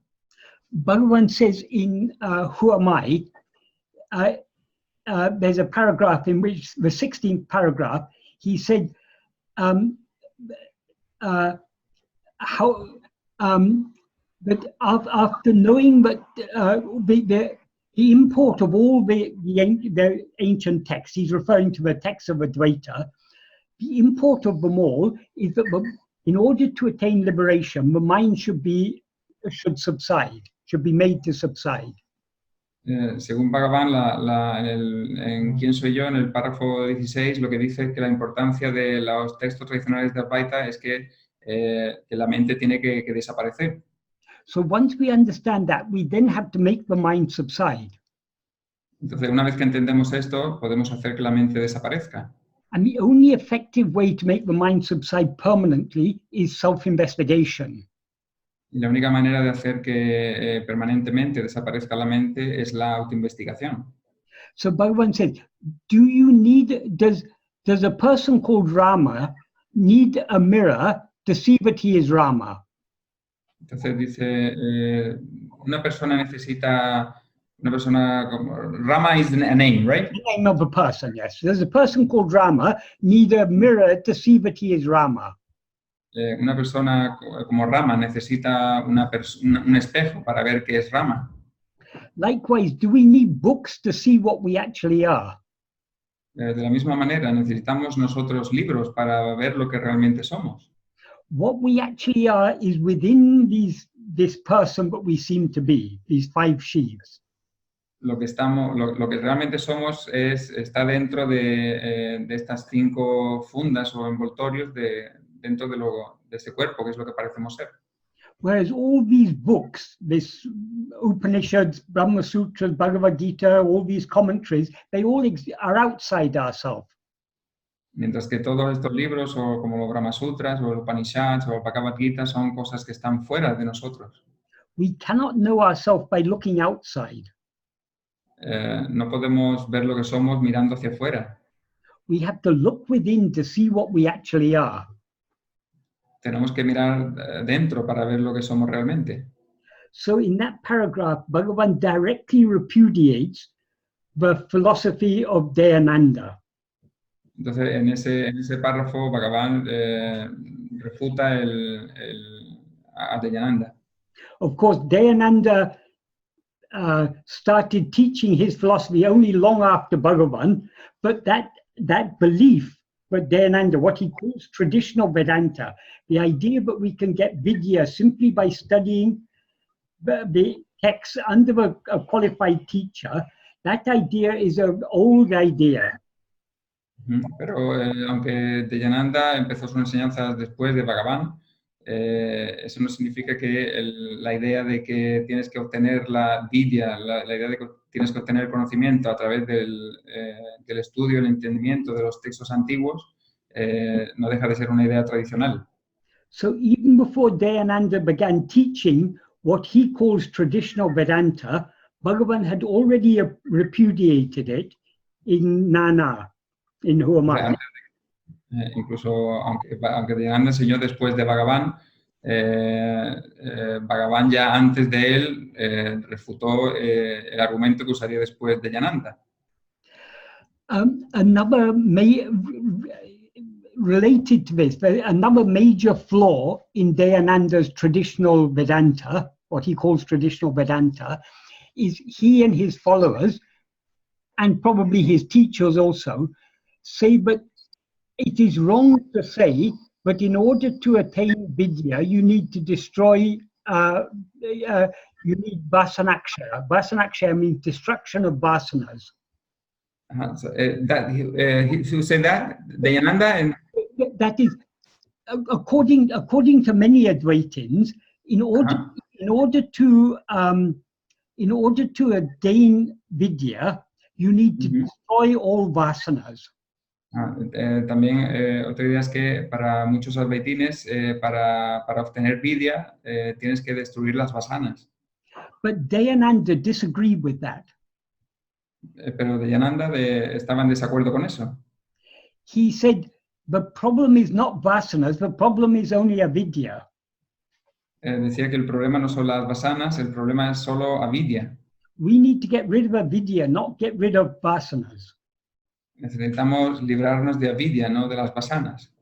Bhagavan says in Who Am I? There's a paragraph in which, the 16th paragraph, he said, that after knowing that the import of all the ancient texts, he's referring to the texts of Advaita, the import of them all is that in order to attain liberation, the mind should subside, should be made to subside. Según Bhagavan, en Quién soy yo, en el párrafo 16, lo que dice es que la importancia de los textos tradicionales de Advaita es que la mente tiene que desaparecer. So once we understand that, we then have to make the mind subside. Entonces, una vez que entendemos esto, podemos hacer que la mente desaparezca. And the only effective way to make the mind subside permanently is self-investigation. Y la única manera de hacer que permanentemente desaparezca la mente es la autoinvestigación. So Bhagavan said, does a person called Rama need a mirror to see that he is Rama? Entonces dice, una persona como, Rama is a name, right? The name of a person, yes. Does a person called Rama need a mirror to see that he is Rama? Una persona como Rama necesita un espejo para ver qué es Rama. Likewise, do we need books to see what we actually are? De la misma manera, necesitamos nosotros libros para ver lo que realmente somos. What we actually are is within this person that we seem to be, these 5 sheaves. Lo que realmente somos está dentro de estas 5 fundas o envoltorios dentro de este cuerpo, que es lo que parecemos ser. Whereas all these books, this Upanishads, Brahma Sutras, Bhagavad Gita, all these commentaries, they all are outside ourselves. Mientras que todos estos libros, o como los Brahma Sutras, o el Upanishads, o el Bhagavad Gita, son cosas que están fuera de nosotros. We cannot know ourselves by looking outside. No podemos ver lo que somos mirando hacia afuera. We have to look within to see what we actually are. Tenemos que mirar dentro para ver lo que somos realmente. So in that paragraph, Bhagavan directly repudiates the philosophy of Dayananda. Entonces, en ese párrafo, Bhagavan refuta a Dayananda. Of course, Dayananda started teaching his philosophy only long after Bhagavan, but that belief, but Dayananda, what he calls traditional Vedanta, the idea that we can get vidya simply by studying the texts under a qualified teacher, that idea is an old idea. Pero aunque Dayananda empezó sus enseñanzas después de Bhagavan, eso no significa que la idea de que tienes que obtener la vidya, la idea de que tienes que obtener conocimiento a través del estudio, el entendimiento de los textos antiguos, no deja de ser una idea tradicional. So even before Dayananda began teaching what he calls traditional Vedanta, Bhagavan had already repudiated it in Nana, in Who Am I? Incluso aunque Dayananda enseñó después de Bhagavan, Bhagavan ya antes de él refutó el argumento que usaría después de Dayananda. Related to this, another major flaw in Dayananda's traditional Vedanta, what he calls traditional Vedanta, is he and his followers, and probably his teachers also, say that it is wrong to say that in order to attain vidya, you need to destroy, you need vasanakshara. Vasanakshara means destruction of vasanas. So, who said that? Dayananda? And that is, according to many Advaitins, in order to attain vidya, you need to destroy all vasanas. También otra idea es que para muchos advaitines, para obtener vidya, tienes que destruir las vasanas. But Dayananda disagreed with that. Pero Dayananda estaba en desacuerdo con eso. He said, the problem is not vasanas, the problem is only avidya. Decía que el problema no son las vasanas, el problema es solo avidya. We need to get rid of avidya, not get rid of vasanas. Necesitamos librarnos de avidya, no de las vasanas.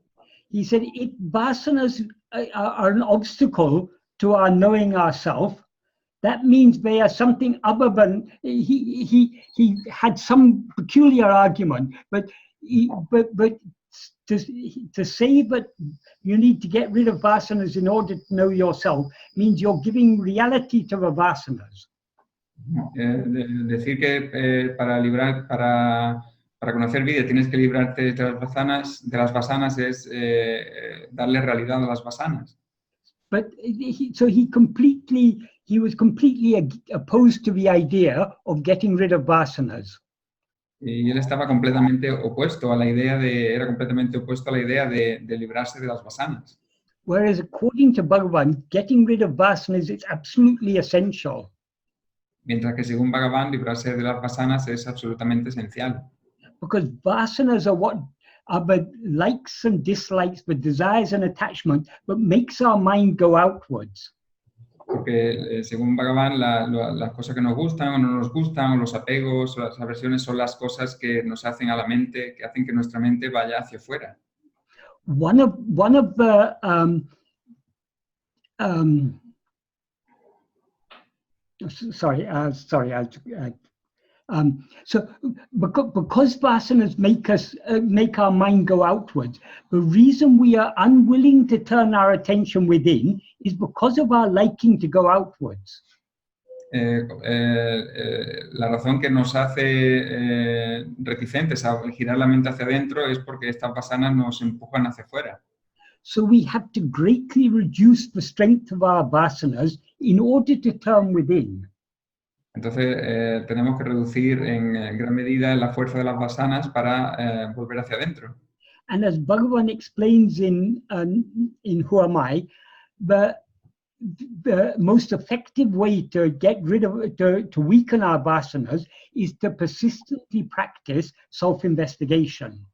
He said, if vasanas are an obstacle to our knowing ourselves, that means they are something other than, he had some peculiar argument, but to say that you need to get rid of vasanas in order to know yourself means you're giving reality to the vasanas. Decir que para conocer vidya tienes que librarte de las vasanas es darle realidad a las vasanas. But he was completely opposed to the idea of getting rid of vasanas. Y él estaba completamente opuesto a la idea de librarse de las vasanas. Whereas according to Bhagavan, getting rid of vasanas is absolutely essential. Mientras que según Bhagavan, librarse de las vasanas es absolutamente esencial. Because vasanas are what are the likes and dislikes, the desires and attachment that makes our mind go outwards. Porque según Bhagavan, las cosas que nos gustan o no nos gustan, o los apegos o las aversiones son las cosas que nos hacen a la mente, que hacen que nuestra mente vaya hacia afuera. One of the so because vasanas make our mind go outwards, the reason we are unwilling to turn our attention within is because of our liking to go outwards. La razón que nos hace reticentes a girar la mente hacia adentro es porque estas vasanas nos empujan hacia afuera. So we have to greatly reduce the strength of our vasanas in order to turn within. Entonces tenemos que reducir en gran medida la fuerza de las vasanas para volver hacia adentro. And as Bhagavan explains in Who Am I, the most effective way to get rid of, to weaken our vasanas is to persistently practice self-investigation.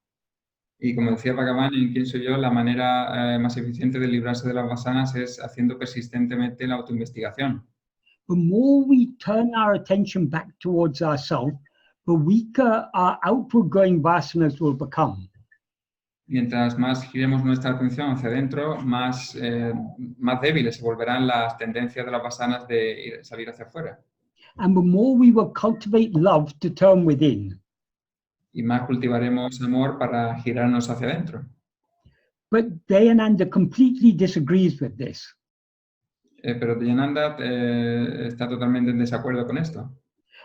Y como decía Bhagavan, en quién soy yo, la manera más eficiente de librarse de las vasanas es haciendo persistentemente la autoinvestigación. The more we turn our attention back towards ourselves, the weaker our outward going vasanas will become. Mientras más giremos nuestra atención hacia adentro, más débiles se volverán las tendencias de las vasanas de salir hacia afuera. And the more we will cultivate love to turn within. Y más cultivaremos amor para girarnos hacia adentro. But Dayananda completely disagrees with this. Pero Dayananda está totalmente en desacuerdo con esto.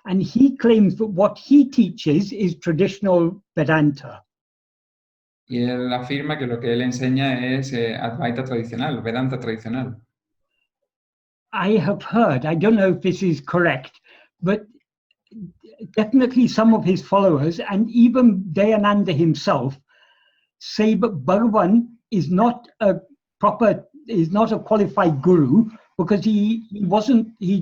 And he claims that what he teaches is traditional Vedanta. Y él afirma que lo que él enseña es Advaita tradicional, Vedanta tradicional. I have heard, I don't know if this is correct, but definitely some of his followers and even Dayananda himself say that Bhagavan is not a qualified guru because he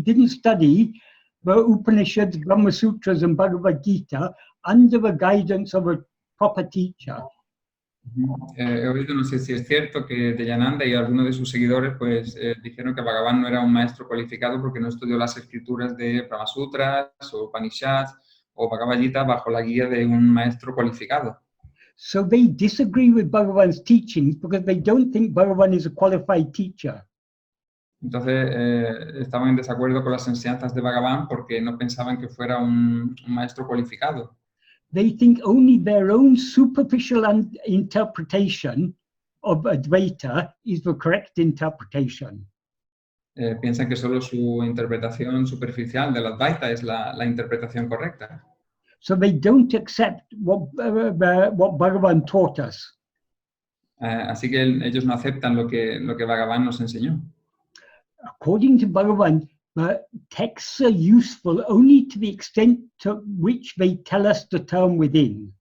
didn't study the Upanishads, Brahma Sutras and Bhagavad Gita under the guidance of a proper teacher. He oído, no sé si es cierto, que Dayananda y algunos de sus seguidores pues dijeron que Bhagavan no era un maestro cualificado porque no estudió las escrituras de Brahma Sutras o Upanishads o Bhagavad Gita bajo la guía de un maestro cualificado. So they disagree with Bhagavan's teachings because they don't think Bhagavan is a qualified teacher. Entonces estaban en desacuerdo con las enseñanzas de Bhagavan porque no pensaban que fuera un maestro cualificado. They think only their own superficial interpretation of Advaita is the correct interpretation. Piensan que solo su interpretación superficial de la Advaita es la interpretación correcta. So they don't accept what Bhagavan taught us. Así que ellos no aceptan lo que Bhagavan nos enseñó. According to Bhagavan, the texts are useful only to the extent to which they tell us to turn within.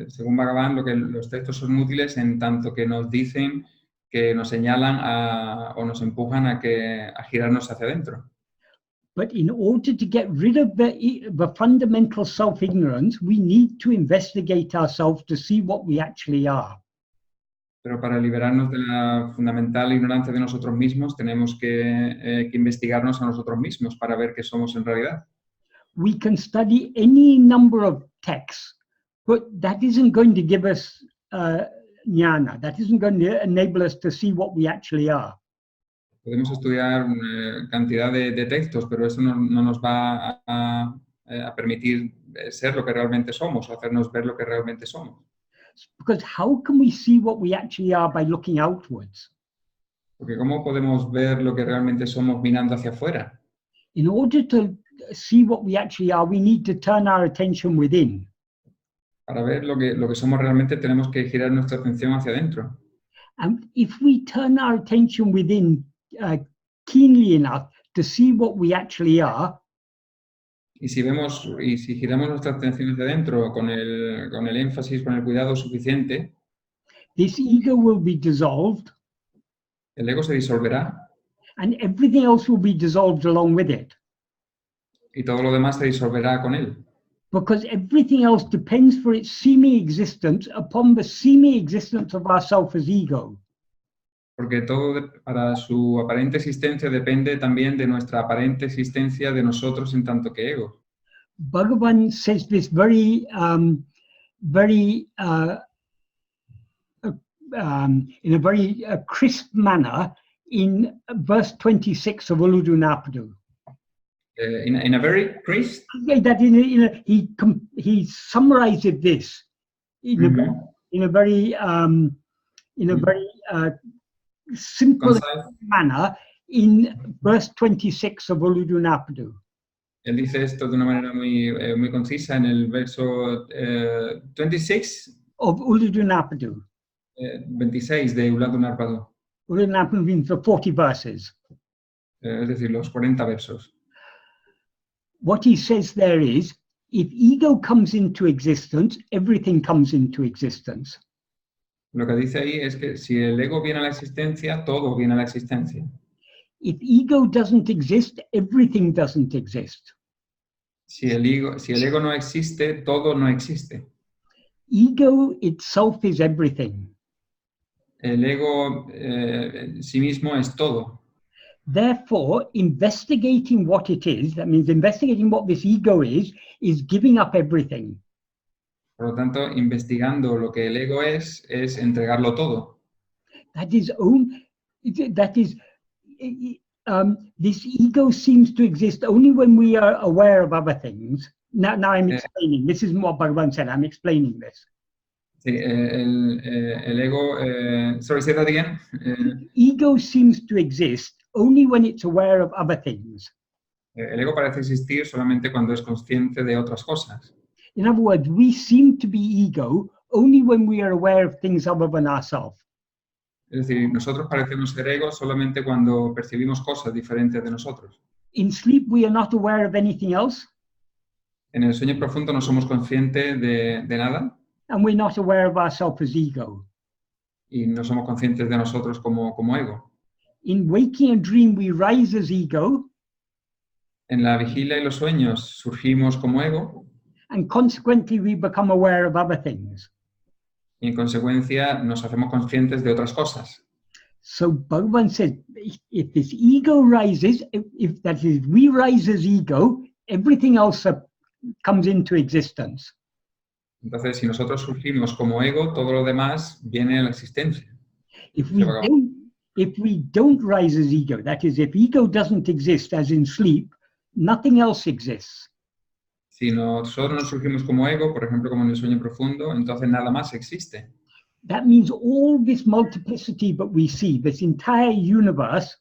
según Bhagavan, los textos son útiles en tanto que nos dicen, que nos señalan o nos empujan a girarnos hacia adentro. But in order to get rid of the fundamental self-ignorance, we need to investigate ourselves to see what we actually are. Pero para liberarnos de la fundamental ignorancia de nosotros mismos, tenemos que investigarnos a nosotros mismos para ver qué somos en realidad. We can study any number of texts, but that isn't going to give us jnana. That isn't going to enable us to see what we actually are. Podemos estudiar una cantidad de textos, pero eso no nos va a permitir ser lo que realmente somos, o hacernos ver lo que realmente somos. Because how can we see what we actually are by looking outwards? Porque ¿cómo podemos ver lo que realmente somos mirando hacia afuera? In order to see what we actually are, we need to turn our attention within. Para ver lo que somos realmente, tenemos que girar nuestra atención hacia adentro. And if we turn our attention within keenly enough to see what we actually are, Y si giramos nuestra atención hacia adentro con el énfasis, con el cuidado suficiente, this ego will be dissolved, el ego se disolverá and everything else will be dissolved along with it. y todo lo demás se disolverá con él. Because everything else depends for its seeming existence upon the seeming existence of ourself as ego. Porque todo para su aparente existencia depende también de nuestra aparente existencia de nosotros en tanto que ego. Bhagavan says this very in a very crisp manner in verse 26 of Uludunapadu. In a very crisp. That he summarized this in a very simple manner in verse 26 of Uludunapadu. Él dice esto de una manera muy concisa en el verso 26 of Uludunapadu. 26 de Uludunapadu. Uludunapadu means the 40 verses. Es decir, los 40 versos. What he says there is, if ego comes into existence, everything comes into existence. Lo que dice ahí es que si el ego viene a la existencia, todo viene a la existencia. If ego doesn't exist, everything doesn't exist. Si el ego no existe, todo no existe. Ego itself is everything. El ego en sí mismo es todo. Therefore, investigating what it is, that means investigating what this ego is giving up everything. Por lo tanto, investigando lo que el ego es entregarlo todo. This ego seems to exist only when we are aware of other things. Now I'm explaining. This isn't what Bhagavan said. I'm explaining this. Sí, el ego. Sorry, say that again. Ego seems to exist only when it's aware of other things. El ego parece existir solamente cuando es consciente de otras cosas. In other words, we seem to be ego only when we are aware of things other than ourselves. Es decir, nosotros parecemos ser ego solamente cuando percibimos cosas diferentes de nosotros. In sleep, we are not aware of anything else. En el sueño profundo no somos conscientes de nada. And we're not aware of ourselves as ego. Y no somos conscientes de nosotros como ego. In waking and dream, we rise as ego. En la vigilia y los sueños surgimos como ego. And consequently, we become aware of other things. Y en consecuencia nos hacemos conscientes de otras cosas. So Bhagavan says, if this ego rises, if that is, we rise as ego, everything else comes into existence. Entonces, si nosotros surgimos como ego, todo lo demás viene a la existencia. If we don't rise as ego, that is, if ego doesn't exist as in sleep, nothing else exists. Si nosotros no surgimos como ego, por ejemplo, como en el sueño profundo, entonces nada más existe. That means all this multiplicity that we see, this entire universe,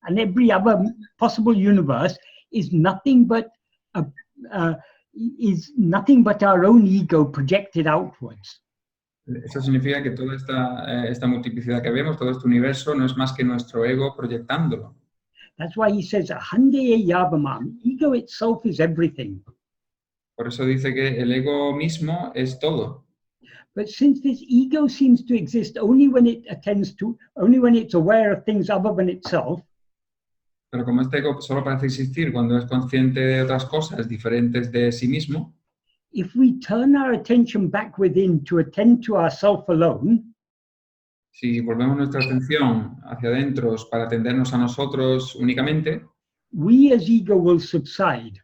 and every other possible universe, is nothing but our own ego projected outwards. Eso significa que toda esta multiplicidad que vemos, todo este universo, no es más que nuestro ego proyectándolo. That's why he says, Ahande yavamam, ego itself is everything. Por eso dice que el ego mismo es todo. But since this ego seems to exist only when it's aware of things other than itself, Pero como este ego solo parece existir cuando es consciente de otras cosas diferentes de sí mismo, if we turn our attention back within to attend to ourself alone, si volvemos nuestra atención hacia adentro para atendernos a nosotros únicamente, we as ego will subside.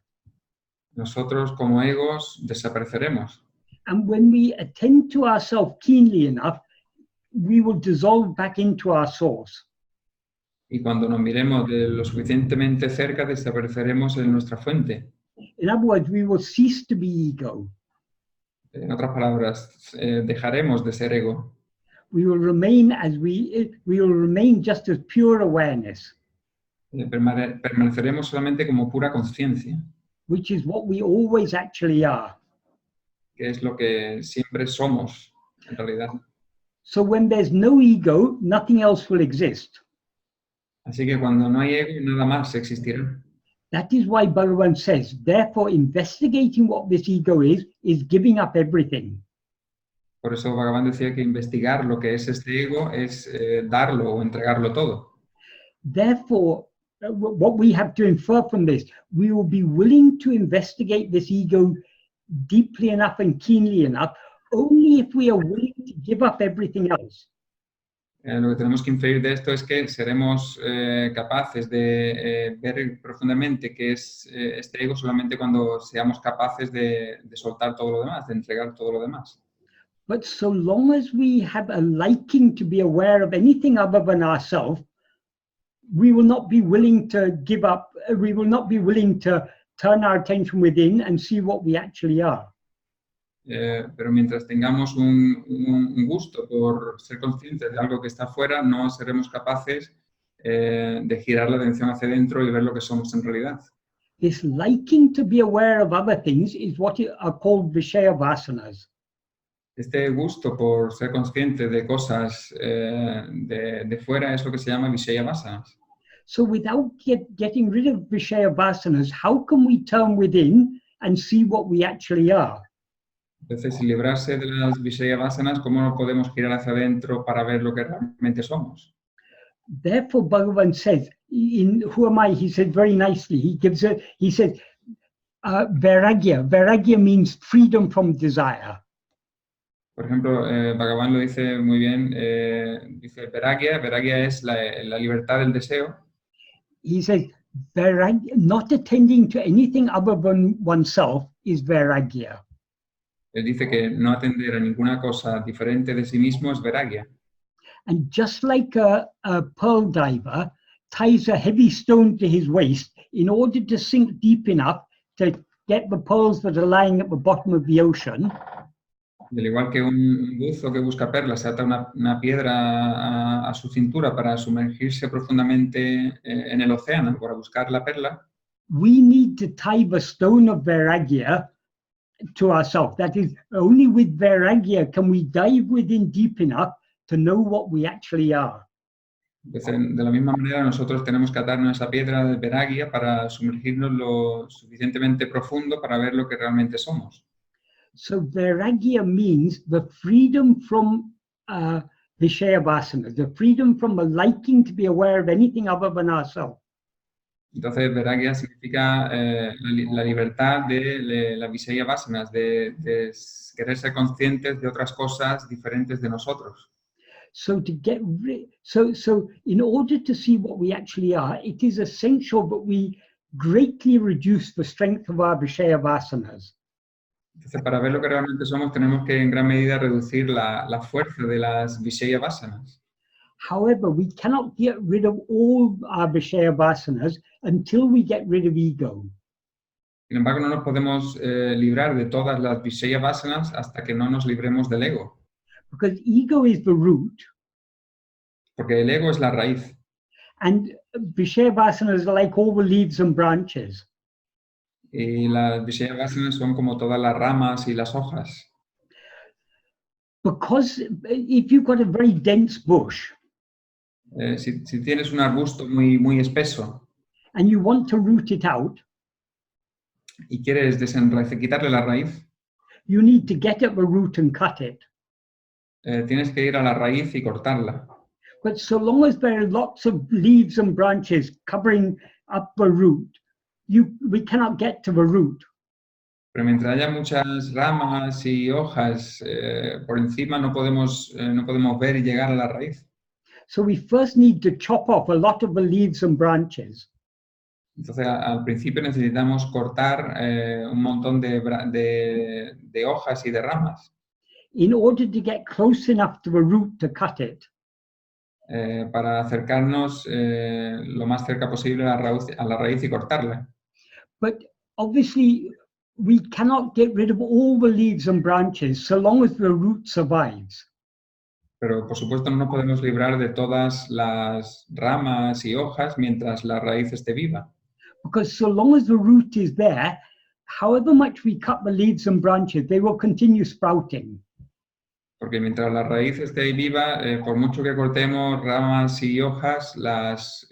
nosotros como egos desapareceremos. And when we attend to ourselves keenly enough, we will dissolve back into our source. Y cuando nos miremos de lo suficientemente cerca, desapareceremos en nuestra fuente. In other words, we will cease to be ego. En otras palabras, dejaremos de ser ego. We will remain just as pure awareness, Permaneceremos solamente como pura conciencia, which is what we always actually are. que es lo que siempre somos, en realidad. So when there's no ego, nothing else will exist. Así que cuando no hay ego, nada más existirá. That is why Bhagavan says, therefore, investigating what this ego is giving up everything. Por eso Bhagavan decía que investigar lo que es este ego es darlo o entregarlo todo. Therefore, what we have to infer from this, we will be willing to investigate this ego deeply enough and keenly enough, only if we are willing to give up everything else. Lo que tenemos que inferir de esto es que seremos capaces de ver profundamente qué es este ego solamente cuando seamos capaces de soltar todo lo demás, de entregar todo lo demás. But so long as we have a liking to be aware of anything other than ourselves, we will not be willing to give up, we will not be willing to turn our attention within and see what we actually are. Pero mientras tengamos un gusto por ser conscientes de algo que está afuera, no seremos capaces de girar la atención hacia adentro y ver lo que somos en realidad. This liking to be aware of other things is what are called Vishaya Vasanas. Este gusto por ser consciente de cosas de fuera es lo que se llama Vishaya Vasanas. So without getting rid of Vishaya Vasanas, how can we turn within and see what we actually are? Entonces, sin librarse de las Vishaya Vasanas, ¿cómo no podemos girar hacia adentro para ver lo que realmente somos? Therefore, Bhagavan says, in Who Am I? He said very nicely, he says, Vairagya. Vairagya means freedom from desire. Por ejemplo, Bhagavan lo dice muy bien, dice Vairagya. Vairagya es la libertad del deseo. He says, Vairagya, not attending to anything other than oneself is Vairagya. Él dice que no atender a ninguna cosa diferente de sí mismo es Vairagya. And just like a pearl diver ties a heavy stone to his waist in order to sink deep enough to get the pearls that are lying at the bottom of the ocean. Del igual que un buzo que busca perlas se ata una piedra a su cintura para sumergirse profundamente en el océano para buscar la perla. We need to tie the stone of Vairagya to ourselves. That is, only with Vairagya can we dive within deep enough to know what we actually are. Entonces, de la misma manera, nosotros tenemos que atarnos a esa piedra de Vairagya para sumergirnos lo suficientemente profundo para ver lo que realmente somos. So Vairagya means the freedom from Vishaya Vasanas, the freedom from a liking to be aware of anything other than ourselves. Entonces, Vairagya significa la libertad de la Vishaya Vasanas, de querer ser conscientes de otras cosas diferentes de nosotros. So in order to see what we actually are, it is essential that we greatly reduce the strength of our Vishaya Vasanas. Entonces, para ver lo que realmente somos, tenemos que en gran medida reducir la fuerza de las Vishaya Vasanas. However, we cannot get rid of all our Vishaya Vasanas until we get rid of ego. Sin embargo, no nos podemos librar de todas las Vishaya Vasanas hasta que no nos libremos del ego. Because ego is the root. Porque el ego es la raíz. And Vishaya Vasanas are like all the leaves and branches. Y las Vishaya Vasanas son como todas las ramas y las hojas. Because if you've got a very dense bush, si tienes un arbusto muy espeso and you want to root it out, y quieres quitarle la raíz, you need to get at the root and cut it. tienes que ir a la raíz y cortarla. But so long as there are lots of leaves and branches covering up the root, we cannot get to the root. Pero mientras haya muchas ramas y hojas por encima, no podemos ver y llegar a la raíz. So we first need to chop off a lot of the leaves and branches. Entonces, al principio necesitamos cortar un montón de hojas y de ramas In order to get close enough to the root to cut it. Para acercarnos lo más cerca posible a la raíz y cortarla. But obviously, we cannot get rid of all the leaves and branches so long as the root survives. Pero, por supuesto, no nos podemos librar de todas las ramas y hojas mientras la raíz esté viva. Because so long as the root is there, however much we cut the leaves and branches, they will continue sprouting. Porque mientras la raíz esté ahí viva, por mucho que cortemos ramas y hojas,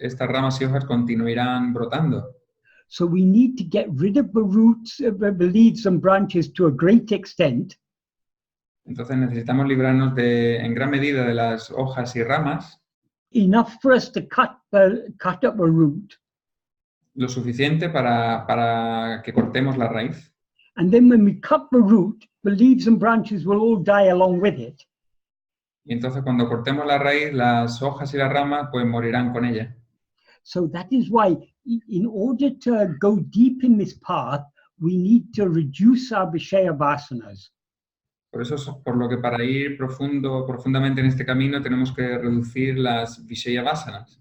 estas ramas y hojas continuarán brotando. So we need to get rid of the roots, the leaves and branches to a great extent. Entonces necesitamos librarnos en gran medida de las hojas y ramas. Enough for us to cut up the root. Lo suficiente para que cortemos la raíz. And then when we cut the root, the leaves and branches will all die along with it. Y entonces cuando cortemos la raíz, las hojas y las ramas pues morirán con ella. So that is why, in order to go deep in this path, we need to reduce our Vishaya vasanas. Por eso es por lo que para ir profundamente en este camino tenemos que reducir las Vishaya vasanas.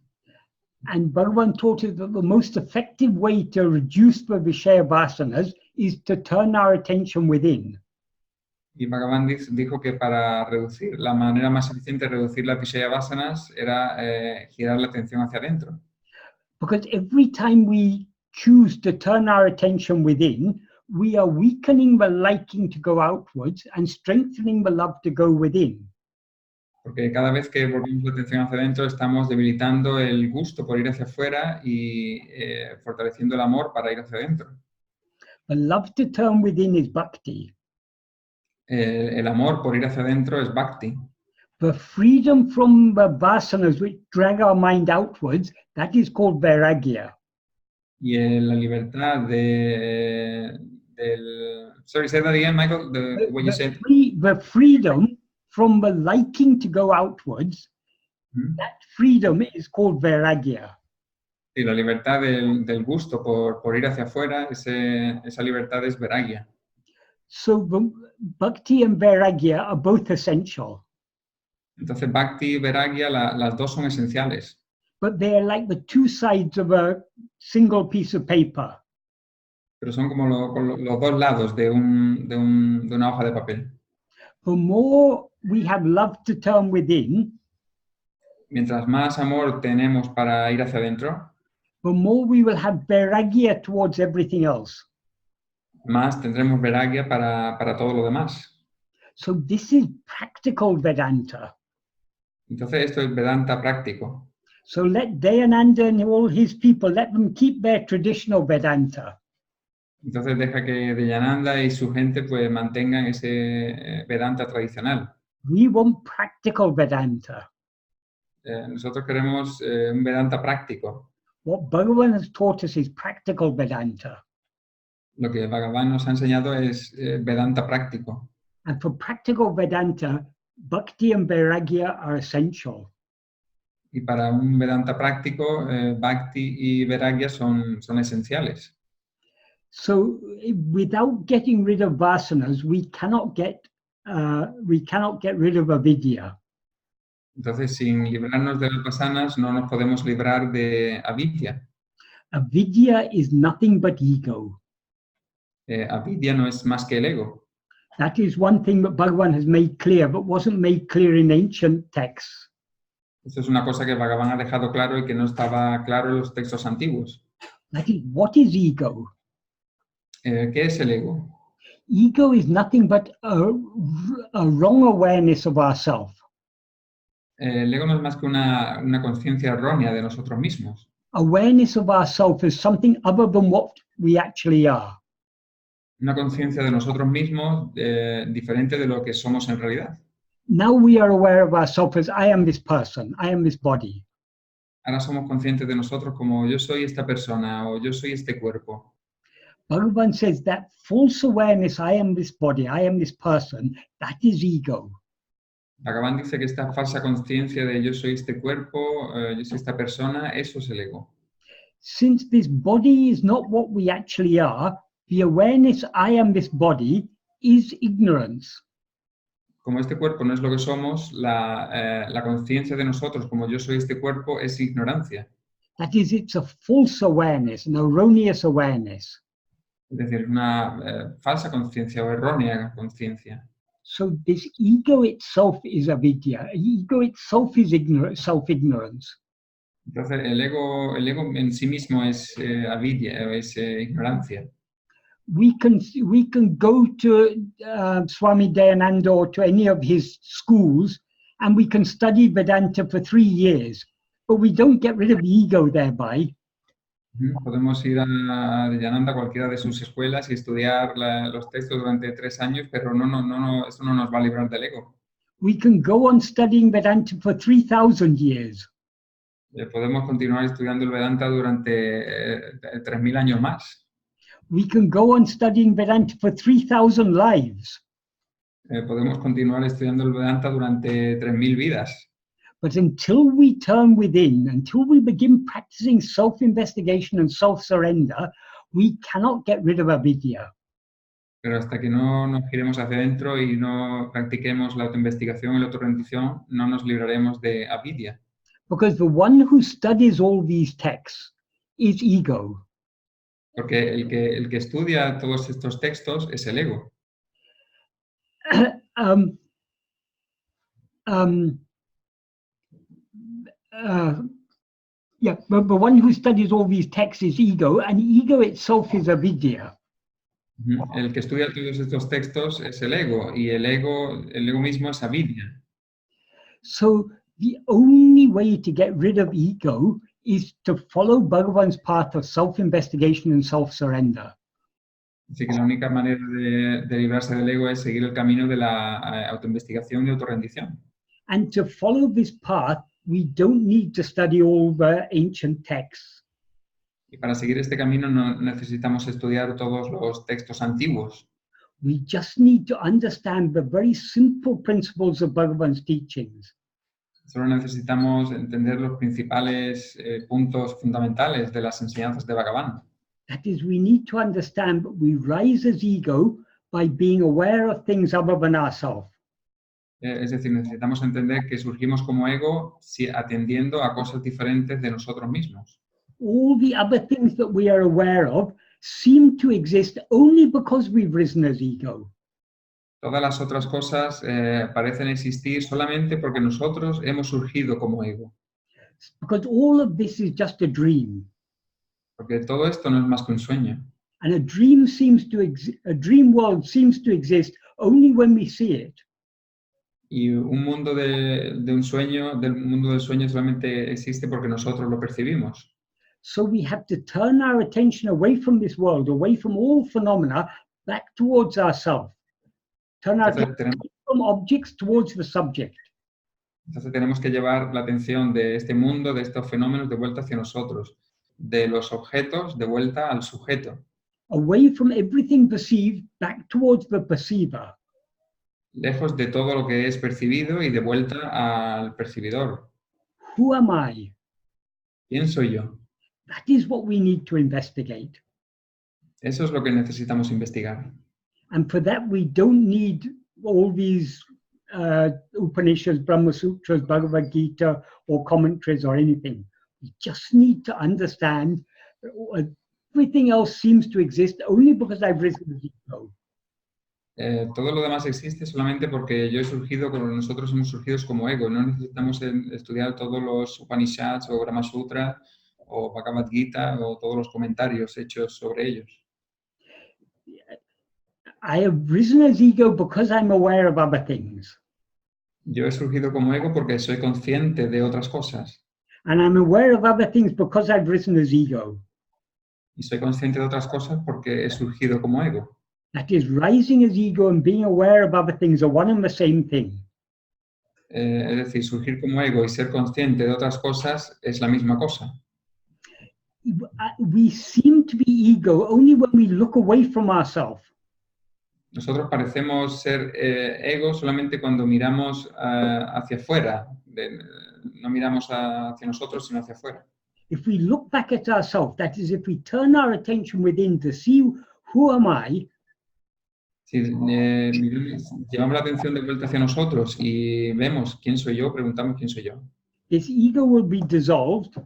And Bhagavan taught us that the most effective way to reduce the Vishaya vasanas is to turn our attention within. Y Bhagavan dijo que para reducir, la manera más eficiente de reducir las Vishaya vasanas era girar la atención hacia adentro. Because every time we choose to turn our attention within, we are weakening the liking to go outwards and strengthening the love to go within. Porque cada vez que volvemos la atención hacia adentro, estamos debilitando el gusto por ir hacia afuera y fortaleciendo el amor para ir hacia adentro. The love to turn within is bhakti. El amor por ir hacia adentro es bhakti. The freedom from the vasanas which drag our mind outwards, that is called vairagya. Y la libertad Sorry, say that again, Michael, what you said. The freedom from the liking to go outwards, that freedom is called vairagya. Sí, la libertad del gusto por ir hacia afuera, esa libertad es vairagya. So bhakti and vairagya are both essential. Entonces, bhakti y vairagya, las dos son esenciales. But they are like the two sides of a single piece of paper. Pero son como los dos lados de una hoja de papel. The more we have love to turn within, mientras más amor tenemos para ir hacia adentro, the more we will have vairagya towards everything else. Más tendremos vairagya para todo lo demás. So this is practical Vedanta. Entonces esto es Vedanta práctico. So let Dayananda and all his people, let them keep their traditional Vedanta. Entonces deja que Dayananda y su gente pues mantengan ese Vedanta tradicional. We want practical Vedanta. Nosotros queremos un Vedanta práctico. What Bhagavan has taught us is practical Vedanta. Lo que Bhagavan nos ha enseñado es Vedanta práctico. And for practical Vedanta, Bhakti and Vairagya are essential. Y para un Vedanta práctico, Bhakti y Vairagya son esenciales. So without getting rid of vasanas, we cannot get rid of avidya. Entonces, sin librarnos de las vasanas, no nos podemos librar de avidya. Avidya is nothing but ego. Avidya no es más que el ego. That is one thing that Bhagavan has made clear, but wasn't made clear in ancient texts. Esto es una cosa que Bhagavan ha dejado claro y que no estaba claro en los textos antiguos. That is, what is ego? ¿Qué es el ego? Ego is nothing but a wrong awareness of ourself. El ego no es más que una conciencia errónea de nosotros mismos. Awareness of ourself as something other than what we actually are. Una conciencia de nosotros mismos diferente de lo que somos en realidad. Now we are aware of ourselves as I am this person, I am this body. Ahora somos conscientes de nosotros como yo soy esta persona o yo soy este cuerpo. Bhagavan says that false awareness, I am this body, I am this person, that is ego. Bhagavan dice que esta falsa conciencia de yo soy este cuerpo, yo soy esta persona, eso es el ego. Since this body is not what we actually are, the awareness I am this body is ignorance. Como este cuerpo no es lo que somos, la conciencia de nosotros como yo soy este cuerpo es ignorancia. That is, it's a false awareness, an erroneous awareness. Es decir, una falsa conciencia o errónea conciencia. So this ego itself is avidya. Ego itself is self-ignorance. Entonces, el ego en sí mismo es avidya, es ignorancia. We can go to Swami Dayananda or to any of his schools and we can study Vedanta for 3 years, but we don't get rid of the ego thereby. Podemos ir a Dayananda, cualquiera de sus escuelas, y estudiar los textos durante 3 años, pero eso no nos va a librar del ego. We can go on studying Vedanta for 3,000 years. Podemos continuar estudiando el Vedanta durante 3.000 años más. We can go on studying Vedanta for 3,000 lives. Podemos continuar estudiando el Vedanta durante 3.000 vidas. But until we turn within, until we begin practicing self-investigation and self-surrender, we cannot get rid of avidya. Pero hasta que no nos giremos hacia adentro y no practiquemos la autoinvestigación y la autorrendición, no nos libraremos de avidya. Because the one who studies all these texts is ego. Porque el que estudia todos estos textos es el ego. But the one who studies all these texts is ego, and ego itself is avidya. El que estudia todos estos textos es el ego, y el ego mismo es avidya. So the only way to get rid of ego is to follow Bhagavan's path of self-investigation and self-surrender. Así que la única manera de librarse del ego es seguir el camino de la autoinvestigación y autorrendición. And to follow this path, we don't need to study all the ancient texts. Y para seguir este camino no necesitamos estudiar todos los textos antiguos. We just need to understand the very simple principles of Bhagavan's teachings. Solo necesitamos entender los principales puntos fundamentales de las enseñanzas de Bhagavan. That is, we need to understand that we rise as ego by being aware of things other than ourselves. Es decir, necesitamos entender que surgimos como ego atendiendo a cosas diferentes de nosotros mismos. All the other things that we are aware of seem to exist only because we've risen as ego. Todas las otras cosas parecen existir solamente porque nosotros hemos surgido como ego. Because all of this is just a dream. Porque todo esto no es más que un sueño. And a dream world seems to exist only when we see it. Y un mundo del mundo del sueño solamente existe porque nosotros lo percibimos. So we have to turn our attention away from this world, away from all phenomena, back towards ourselves. Turn our attention from objects towards the subject. Entonces tenemos que llevar la atención de este mundo, de estos fenómenos, de vuelta hacia nosotros. De los objetos, de vuelta al sujeto. Away from everything perceived, back towards the perceiver. Lejos de todo lo que es percibido y de vuelta al percibidor. Who am I? ¿Quién soy yo? That is what we need to investigate. Eso es lo que necesitamos investigar. And for that we don't need all these Upanishads, Brahma Sutras, Bhagavad Gita, or commentaries or anything. We just need to understand everything else seems to exist only because I've risen as ego. Todo lo demás existe solamente porque yo he surgido, como nosotros hemos surgido como ego. No necesitamos estudiar todos los Upanishads o Brahma Sutra o Bhagavad Gita o todos los comentarios hechos sobre ellos. I have risen as ego because I'm aware of other things. Yo he surgido como ego porque soy consciente de otras cosas. And I'm aware of other things because I've risen as ego. Y soy consciente de otras cosas porque he surgido como ego. That is, rising as ego and being aware of other things are one and the same thing. Es decir, surgir como ego y ser consciente de otras cosas es la misma cosa. We seem to be ego only when we look away from ourselves. Nosotros parecemos ser ego solamente cuando miramos hacia afuera. No miramos hacia nosotros, sino hacia afuera. If we look back at ourselves, that is, if we turn our attention within to see who am I, Si llevamos la atención de vuelta hacia nosotros y vemos quién soy yo, preguntamos quién soy yo. this ego will be dissolved,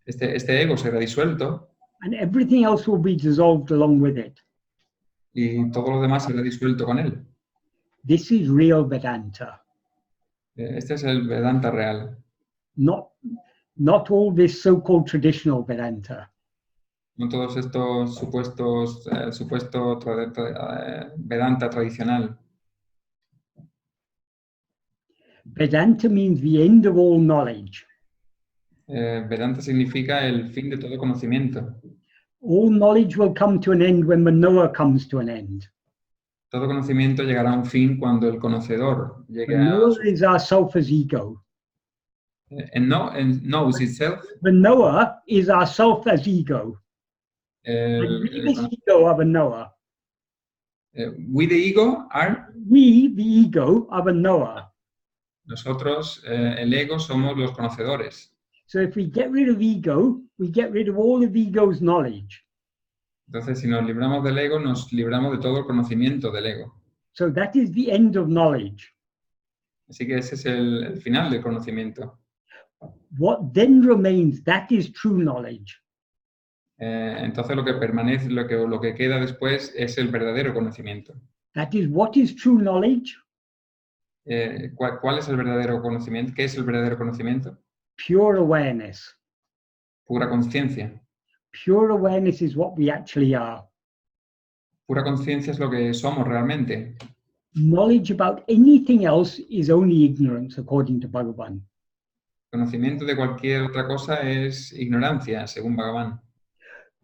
Este ego será disuelto and everything else will be dissolved along with it. y todo lo demás será disuelto con él. This is real Vedanta, Este es el Vedanta real. not all this so-called traditional Vedanta. No todos estos supuesto Vedanta tradicional. Vedanta means the end of all knowledge. Vedanta significa el fin de todo conocimiento. All knowledge will come to an end when the knower comes to an end. Todo conocimiento llegará a un fin cuando el conocedor llegue The a knower is ourself as ego. knows itself. The knower is ourself as ego. And we, this ego, are the knower. We, the ego, are. We, the ego, are the knower. Nosotros, el ego, somos los conocedores. So if we get rid of ego, we get rid of all of ego's knowledge. Entonces, si nos libramos del ego, nos libramos de todo el conocimiento del ego. So that is the end of knowledge. Así que ese es el final del conocimiento. What then remains, that is true knowledge. Entonces lo que permanece, lo que queda después es el verdadero conocimiento. That is, what is true knowledge? ¿Cuál es el verdadero conocimiento? ¿Qué es el verdadero conocimiento? Pure awareness. Pura conciencia. Pure awareness is what we actually are. Pura conciencia es lo que somos realmente. Knowledge about anything else is only ignorance, according to Bhagavan. Conocimiento de cualquier otra cosa es ignorancia, según Bhagavan.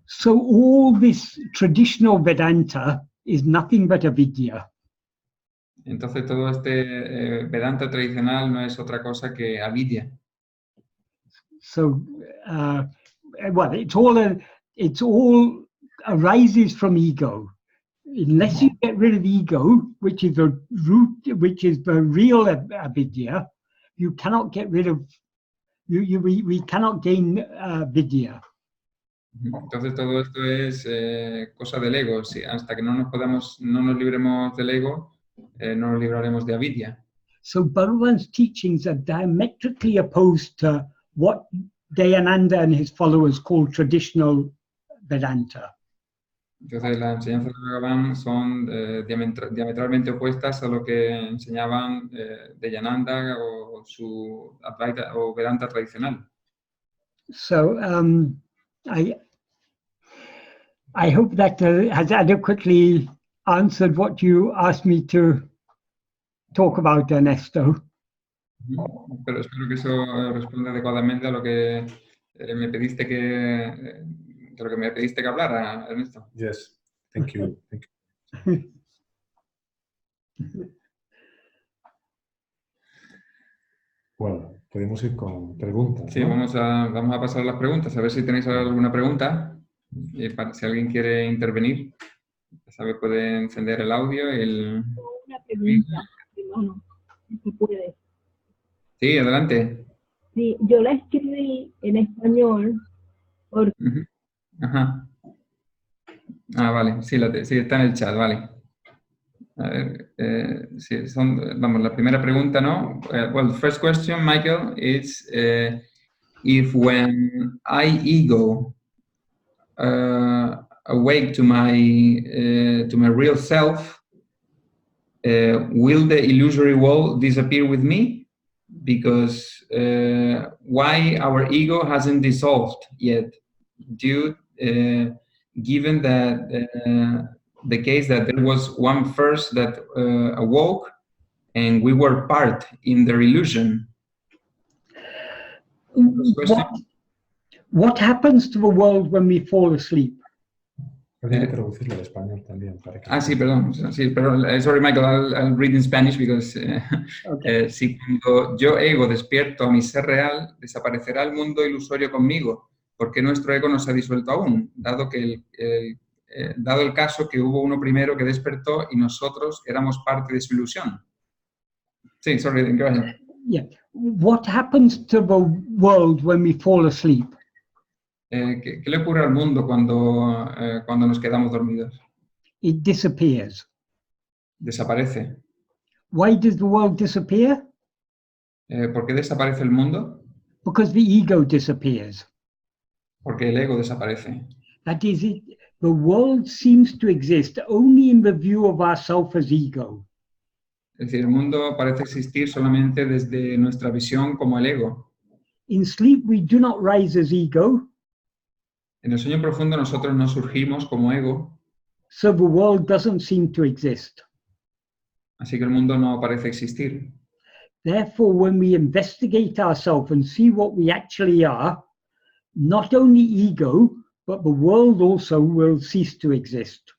So all this traditional Vedanta is nothing but avidya. Entonces todo este Vedanta tradicional no es otra cosa que avidya. So, well, it's all arises from ego. Unless you get rid of ego, which is the root, which is the real avidya, you cannot get rid of. We cannot gain vidya. Entonces todo esto es cosa del ego. Sí, hasta que no nos libremos del ego, no nos libraremos de avidya. So Bhagavan's teachings are diametrically opposed to what Dayananda and his followers call traditional Vedanta. Entonces las enseñanzas de Bhagavan son diametralmente opuestas a lo que enseñaban Dayananda o su Advaita o Vedanta tradicional. So I hope that has adequately answered what you asked me to talk about, Ernesto. Pero espero que eso responda adecuadamente a lo que me pediste que hablara, Ernesto. Yes, thank you. Thank you. Bueno, podemos ir con preguntas. Sí, ¿no? vamos a pasar a las preguntas, a ver si tenéis alguna pregunta. Si alguien quiere intervenir, ya sabe, puede encender el audio. Una pregunta, no se puede. Sí, adelante. Sí, yo la escribí en español porque... Ajá. Ah, vale, sí, está en el chat, vale. A ver, vamos, la primera pregunta, ¿no? Well, the first question, Michael, is if when I ego awake to my real self, will the illusory world disappear with me? Because why our ego hasn't dissolved yet? Given that the case that there was one first that awoke and we were part in their illusion. What happens to the world when we fall asleep? Habría que traducirlo al español también. Para que... Sí, perdón. Sí, perdón. Sorry, Michael, I'll read in Spanish because Okay. si cuando yo ego despierto a mi ser real, desaparecerá el mundo ilusorio conmigo, porque nuestro ego no se ha disuelto aún, dado el caso que hubo uno primero que despertó y nosotros éramos parte de su ilusión. Sí, sorry, go ahead. Yeah. What happens to the world when we fall asleep? ¿Qué le ocurre al mundo cuando nos quedamos dormidos? It disappears. Desaparece. Why does the world disappear? ¿Por qué desaparece el mundo? Because the ego disappears. Porque el ego desaparece. That is it. The world seems to exist only in the view of ourself as ego. Es decir, el mundo parece existir solamente desde nuestra visión como el ego. In sleep, we do not rise as ego, En el sueño profundo nosotros no surgimos como ego, so the world doesn't seem to exist. así que el mundo no parece existir. Therefore, when we investigate ourselves and see what we actually are, not only ego, but the world also will cease to exist.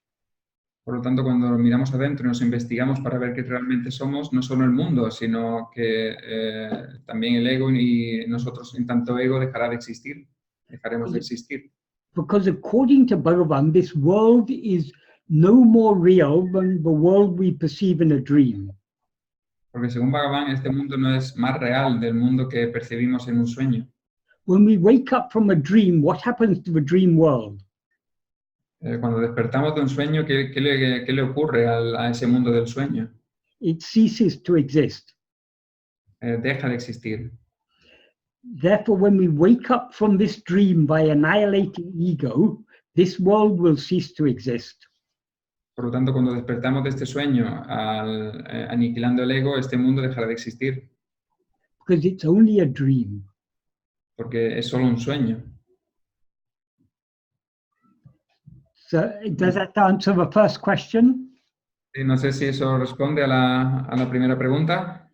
Por lo tanto, cuando miramos adentro y nos investigamos para ver qué realmente somos, no solo el mundo, sino que también el ego y nosotros, en tanto ego, dejará de existir, dejaremos de existir. Because according to Bhagavan, this world is no more real than the world we perceive in a dream. Porque según Bhagavan, este mundo no es más real del mundo que percibimos en un sueño. When we wake up from a dream, what happens to the dream world? Cuando despertamos de un sueño, ¿qué le ocurre a ese mundo del sueño? It ceases to exist. Deja de existir. Therefore, when we wake up from this dream by annihilating ego, this world will cease to exist. Por lo tanto, cuando despertamos de este sueño, aniquilando el ego, este mundo dejará de existir. Because it's only a dream. Porque es solo un sueño. So does that answer the first question? Y no sé si eso responde a la primera pregunta.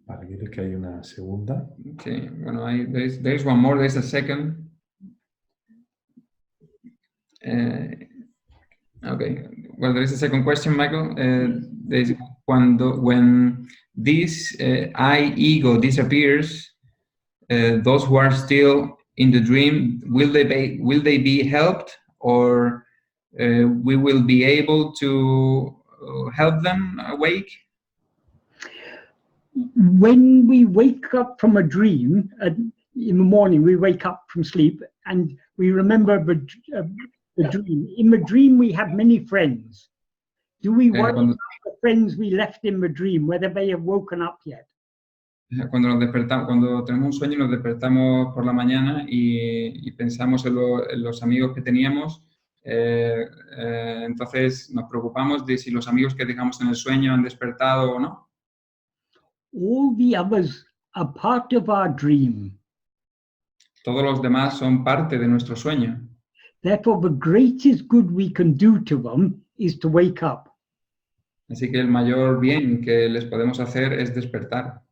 Vale, creo que hay una segunda. Sí, bueno, there's one more, there's a second. Okay, well, there is a second question, Michael. When this I ego disappears, those who are still in the dream, will they be helped, or we will be able to help them awake? When we wake up from a dream, in the morning we wake up from sleep and we remember the dream. In the dream we have many friends. Do we worry about the friends we left in the dream, whether they have woken up yet? Cuando tenemos un sueño y nos despertamos por la mañana y pensamos en los amigos que teníamos, entonces nos preocupamos de si los amigos que dejamos en el sueño han despertado o no. All the others are part of our dream. Todos los demás son parte de nuestro sueño. Therefore, the greatest good we can do to them is to wake up. Así que el mayor bien que les podemos hacer es despertar.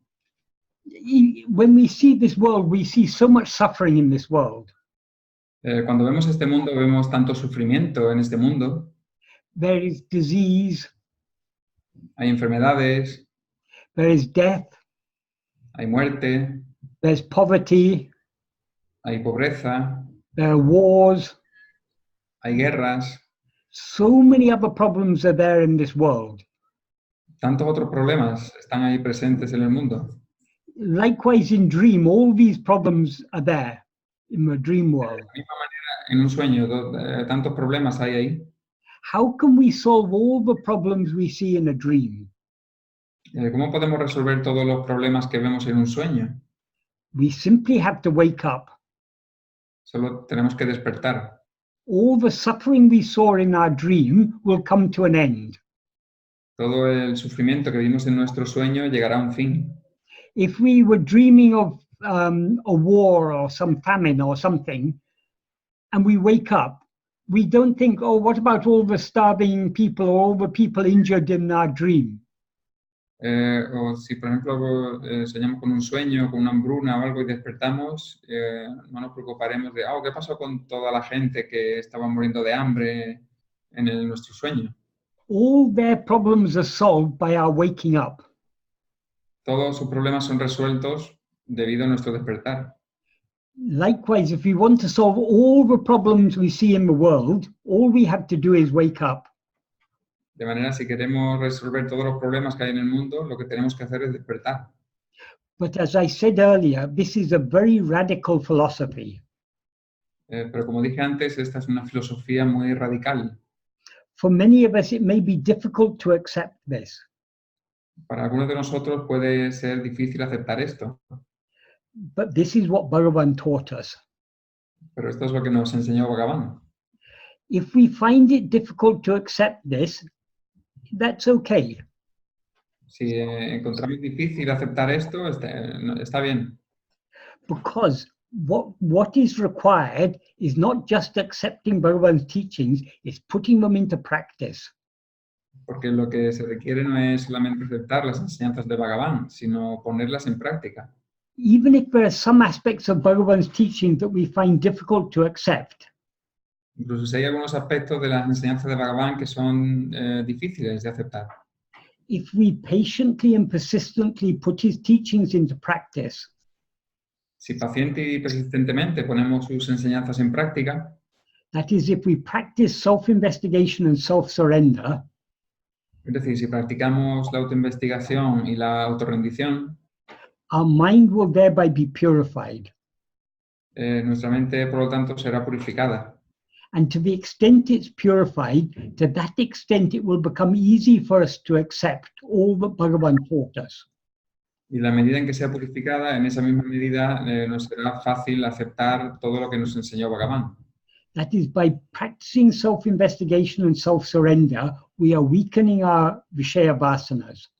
When we see this world, we see so much suffering in this world. Cuando vemos este mundo, vemos tanto sufrimiento en este mundo. There is disease. Hay enfermedades. There is death. Hay muerte. There's poverty. Hay pobreza. There are wars. Hay guerras. So many other problems are there in this world. Tantos otros problemas están ahí presentes en el mundo. Likewise, in dream, all these problems are there in the dream world. De la misma manera, en un sueño, tantos problemas hay ahí. How can we solve all the problems we see in a dream? ¿Cómo podemos resolver todos los problemas que vemos en un sueño? We simply have to wake up. Solo tenemos que despertar. All the suffering we saw in our dream will come to an end. Todo el sufrimiento que vimos en nuestro sueño llegará a un fin. If we were dreaming of a war or some famine or something, and we wake up, we don't think, oh, what about all the starving people or all the people injured in our dream? O si, por ejemplo, soñamos con un sueño, con una hambruna o algo y despertamos, no nos preocuparemos de, ¿qué pasó con toda la gente que estaba muriendo de hambre en nuestro sueño? All their problems are solved by our waking up. Todos sus problemas son resueltos debido a nuestro despertar. Likewise, if we want to solve all the problems we see in the world, all we have to do is wake up. De manera, si queremos resolver todos los problemas que hay en el mundo, lo que tenemos que hacer es despertar. But as I said earlier, this is a very radical philosophy. Pero como dije antes, esta es una filosofía muy radical. For many of us, it may be difficult to accept this. Para algunos de nosotros puede ser difícil aceptar esto, But this is what Bhagavan taught us. pero esto es lo que nos enseñó Bhagavan. If we find it difficult to accept this, that's okay. Si encontramos difícil aceptar esto, está bien. Because what is required is not just accepting Bhagavan's teachings, it's putting them into practice. Porque lo que se requiere no es solamente aceptar las enseñanzas de Bhagavan, sino ponerlas en práctica. Even if there are some aspects of Bhagavan's teaching that we find difficult to accept, Incluso si hay algunos aspectos de las enseñanzas de Bhagavan que son difíciles de aceptar. if we patiently and persistently put his teachings into practice, Si paciente y persistentemente ponemos sus enseñanzas en práctica, that is, if we practice self-investigation and self-surrender, es decir, si practicamos la autoinvestigación y la autorrendición, our mind will thereby be purified. nuestra mente, por lo tanto, será purificada. And to the extent it's purified, to that extent it will become easy for us to accept all that Bhagavan taught us. Y la medida en que sea purificada, en esa misma medida nos será fácil aceptar todo lo que nos enseñó Bhagavan. That is, by practicing self-investigation and self-surrender, we are weakening our Vishaya vasanas.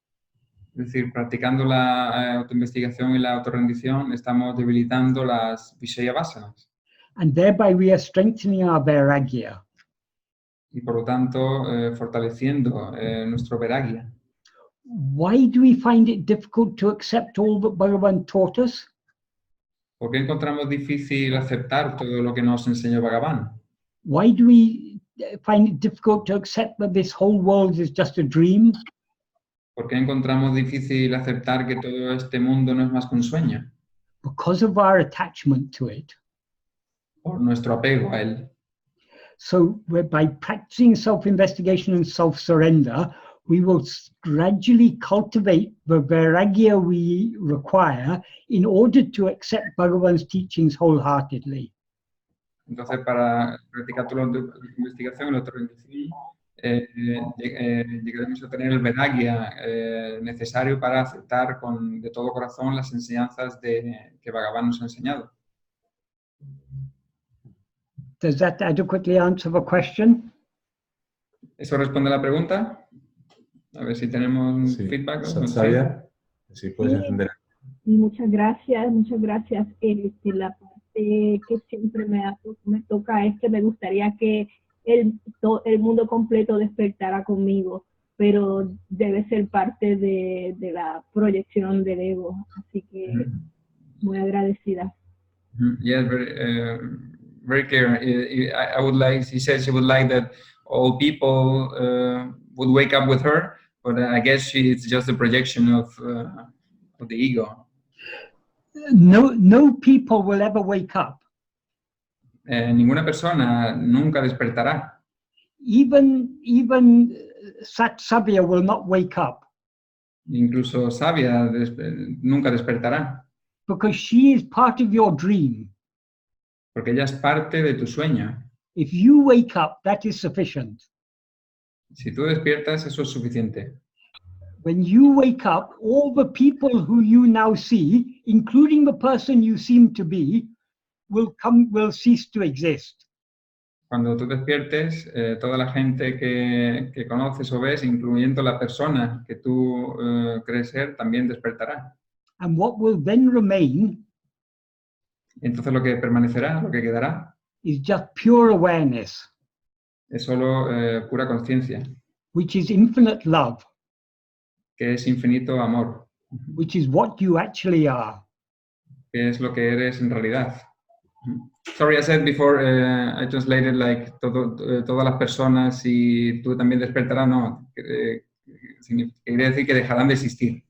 Es decir, practicando la autoinvestigación y la autorrendición, estamos debilitando las Vishaya Vasanas. And thereby we are strengthening our Vairagya. Y por lo tanto, fortaleciendo nuestro Vairagya. Why do we find it difficult to accept all that Bhagavan taught us? ¿Por qué encontramos difícil aceptar todo lo que nos enseñó Bhagavan? Why do we find it difficult to accept that this whole world is just a dream? ¿Por qué encontramos difícil aceptar que todo este mundo no es más que un sueño? Because of our attachment to it. Por nuestro apego a él. So by practicing self-investigation and self-surrender, we will gradually cultivate the vairagya we require in order to accept Bhagavan's teachings wholeheartedly. Entonces, para practicar toda la investigación y la autorrendición, llegaremos a tener el vairagya necesario para aceptar de todo corazón las enseñanzas que Bhagavan nos ha enseñado. Does that adequately answer the question? ¿Eso responde a la pregunta? A ver si tenemos feedback. Sabia, si puedes encender. Muchas gracias, muchas gracias. La parte que siempre me toca es que me gustaría que el mundo completo despertara conmigo, pero debe ser parte de la proyección del ego, así que muy agradecida. Yeah, very clear. I would like, she said she would like that all people would wake up with her, but I guess it's just a projection of the ego. No people will ever wake up. Ninguna persona nunca despertará. Even Sat Sabya will not wake up. Incluso Sabia nunca despertará. Because she is part of your dream. Porque ella es parte de tu sueño. If you wake up, that is sufficient. Si tú despiertas, eso es suficiente. When you wake up, all the people who you now see, including the person you seem to be, will cease to exist. Cuando tú despiertes, toda la gente que conoces o ves, incluyendo la persona que tú crees ser, también despertará. And what will then remain Entonces lo que permanecerá, lo que quedará, is just pure awareness, es solo pura conciencia, which is infinite love. que es infinito amor, which is what you actually are. que es lo que eres en realidad. Sorry, I said before, I translated like todas las personas y tú también despertarás, no, quiere decir que dejarán de existir.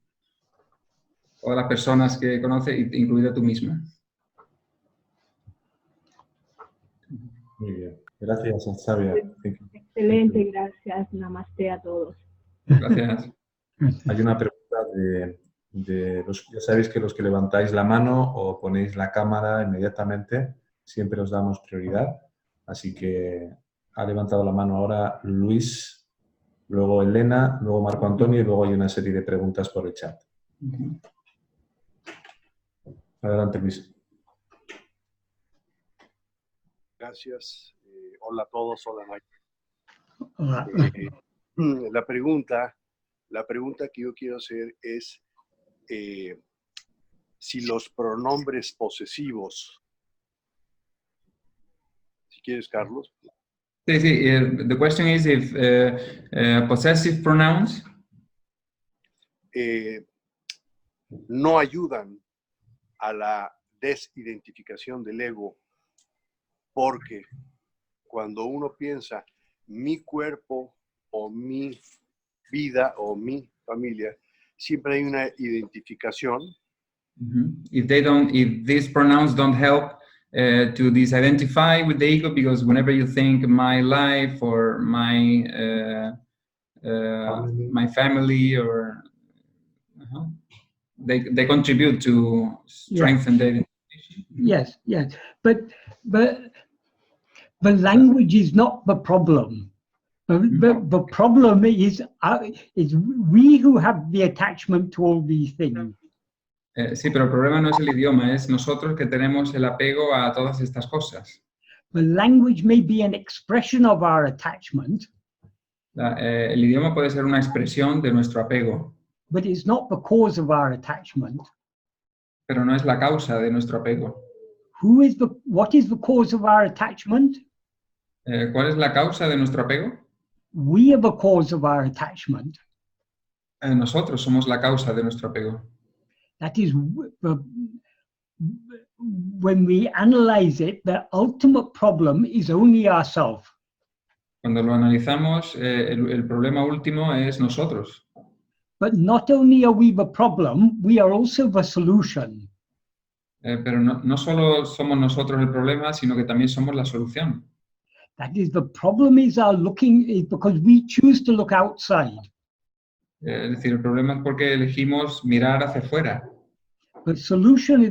Todas las personas que conoces, incluida tú misma. Muy bien. Gracias, Xavier. Excelente, gracias. Namaste a todos. Gracias. Hay una pregunta ya sabéis que los que levantáis la mano o ponéis la cámara inmediatamente, siempre os damos prioridad. Así que ha levantado la mano ahora Luis, luego Elena, luego Marco Antonio y luego hay una serie de preguntas por el chat. Adelante, Luis. Gracias. Hola a todos, hola Mike. Hola. La pregunta que yo quiero hacer es si los pronombres posesivos, si quieres, Carlos. Sí, sí. The question is if possessive pronouns no ayudan a la desidentificación del ego, porque cuando uno piensa mi cuerpo o mi vida o mi familia, siempre hay una identificación. If these pronouns don't help to disidentify with the ego, because whenever you think my life or my family or they contribute to strengthen the identification. Yes, yes, but the language is not the problem. The problem is we who have the attachment to all these things. Sí, pero el problema no es el idioma, es nosotros que tenemos el apego a todas estas cosas. The language may be an expression of our attachment. El idioma puede ser una expresión de nuestro apego, But it's not the cause of our attachment. pero no es la causa de nuestro apego. What is the cause of our attachment? ¿Cuál es la causa de nuestro apego? We are the cause of our attachment. Nosotros somos la causa de nuestro apego. That is, when we analyze it, the ultimate problem is only ourselves. Cuando lo analizamos, el problema último es nosotros. But not only are we the problem, we are also the solution. Pero no solo somos nosotros el problema, sino que también somos la solución. That is, the problem is because we choose to look outside. Es decir, el problema es porque elegimos mirar hacia afuera. The solution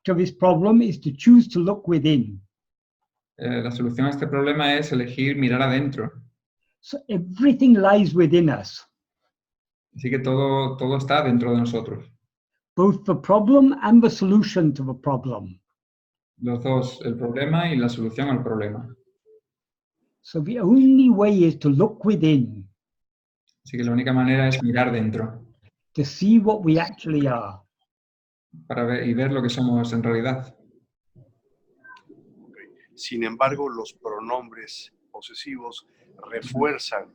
to this problem is to choose to look within. La solución a este problema es elegir mirar adentro. So everything lies within us. Así que todo está dentro de nosotros. Both the problem and the solution to the problem. Los dos, el problema y la solución al problema. So the only way is to look within. Así que la única manera es mirar dentro. To see what we actually are. Para ver lo que somos en realidad. Sin embargo, los pronombres posesivos refuerzan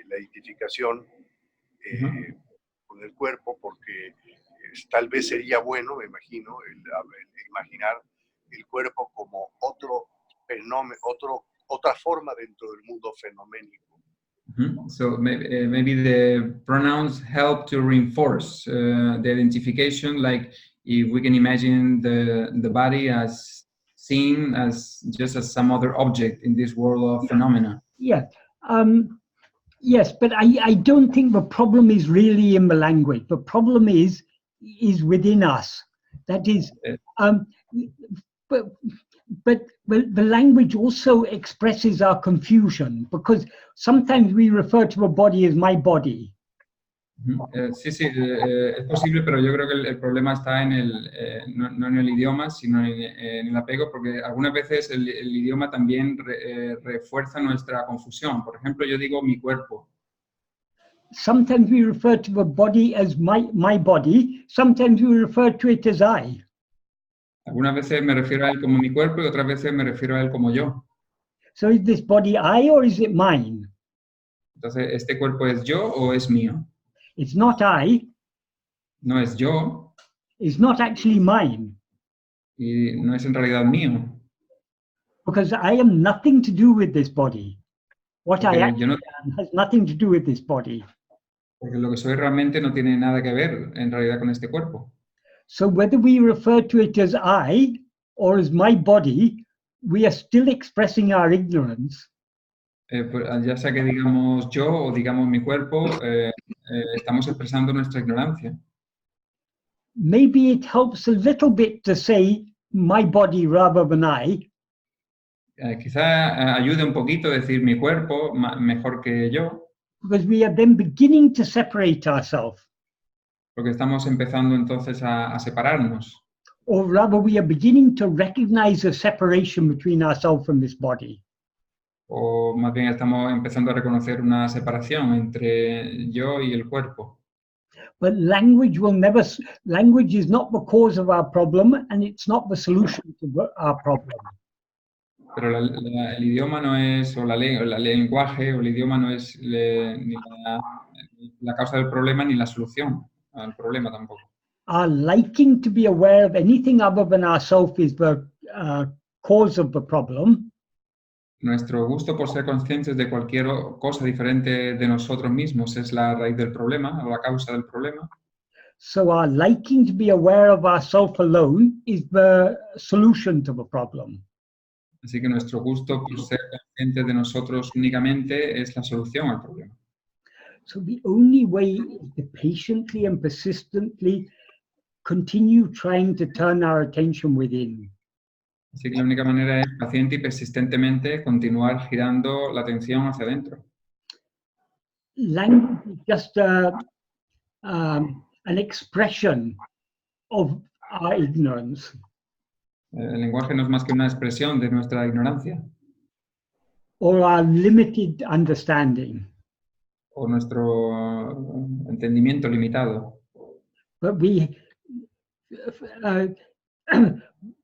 la identificación con el cuerpo, porque tal vez sería bueno, me imagino, el imaginar el cuerpo como otro fenómeno, otra forma dentro del mundo fenoménico. So maybe the pronouns help to reinforce the identification, like if we can imagine the body as seen as just as some other object in this world of phenomena. Yeah. Yes, but I don't think the problem is really in the language. The problem is within us. That is, but the language also expresses our confusion, because sometimes we refer to a body as my body. Sí, es posible, pero yo creo que el problema está en no en el idioma, sino en el apego, porque algunas veces el idioma también refuerza nuestra confusión. Por ejemplo, yo digo mi cuerpo. Sometimes we refer to the body as my body, sometimes we refer to it as I. Algunas veces me refiero a él como mi cuerpo y otras veces me refiero a él como yo. So is this body I or is it mine? Entonces, ¿este cuerpo es yo o es mío? It's not I. no es yo It's not actually mine. y no es en realidad mío. Because I am nothing to do with this body. What I Porque actually yo no, am has nothing to do with this body. porque lo que soy realmente no tiene nada que ver en realidad con este cuerpo. So whether we refer to it as I or as my body, we are still expressing our ignorance. Pues, ya sea que digamos yo o digamos mi cuerpo, estamos expresando nuestra ignorancia. Maybe it helps a little bit to say my body rather than I, Quizá ayude un poquito decir mi cuerpo mejor que yo, because we are then beginning to separate ourselves, porque estamos empezando entonces a separarnos. or rather we are beginning to recognize a separation between ourselves and this body. O más bien estamos empezando a reconocer una separación entre yo y el cuerpo. But language is not the cause of our problem, and it's not the solution to our problem. Pero el idioma no es, o el lenguaje o el idioma no es ni la causa del problema ni la solución al problema tampoco. Our liking to be aware of anything other than ourselves is the cause of the problem. Nuestro gusto por ser conscientes de cualquier cosa diferente de nosotros mismos es la raíz del problema o la causa del problema. So our liking to be aware of ourselves alone is the solution to the problem. Así que nuestro gusto por ser conscientes de nosotros únicamente es la solución al problema. So the only way is to patiently and persistently continue trying to turn our attention within. Así que la única manera es paciente y persistentemente continuar girando la atención hacia adentro. Language is just an expression of our ignorance. El lenguaje no es más que una expresión de nuestra ignorancia Or our limited understanding. o nuestro entendimiento limitado. But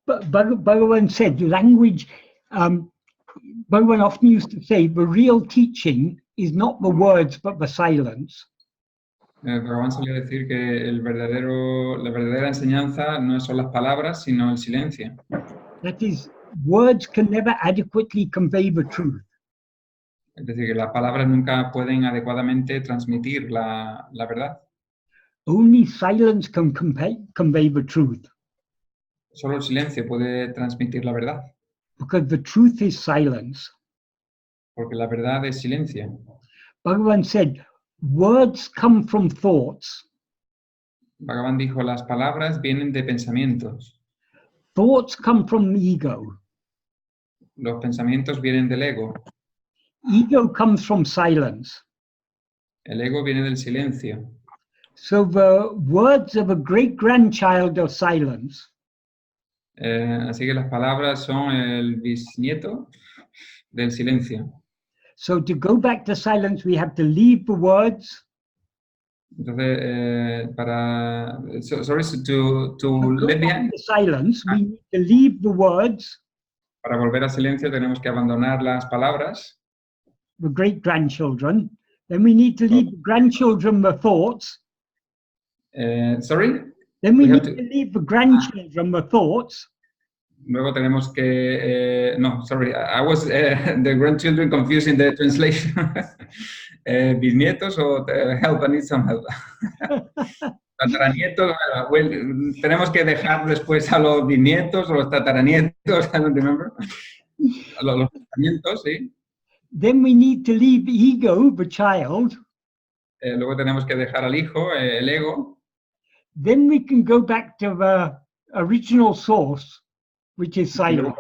Bhagavan said language, Bhagavan often used to say the real teaching is not the words but the silence. Bhagavan solía decir que la verdadera enseñanza no son las palabras, sino el silencio. That is, words can never adequately convey the truth. Es decir, que las palabras nunca pueden adecuadamente transmitir la verdad. Only silence can convey the truth. Solo el silencio puede transmitir la verdad, Because the truth is silence. porque la verdad es silencio. Bhagavan said, words come from thoughts. Bhagavan dijo, las palabras vienen de pensamientos. Thoughts come from ego. Los pensamientos vienen del ego. Ego comes from silence. El ego viene del silencio. So the words of a great-grandchild are silence. Así que las palabras son el bisnieto del silencio. So to go back to silence, we have to leave the words. Entonces, to Go let back behind, to silence, we need to leave the words. para volver al silencio tenemos que abandonar las palabras. The great-grandchildren. Then we need to leave the grandchildren the thoughts. Sorry? Then we We need have to leave the grandchildren the thoughts. Luego tenemos que... no, sorry, I was the grandchildren confusing the translation. Bisnietos o help, I need some help. Tataranietos, well, tenemos que dejar después a los bisnietos o los tataranietos, I don't remember. A los tataranietos, sí. Then we need to leave ego, the child. Luego tenemos que dejar al hijo, el ego. Then we can go back to the original source, which is silence.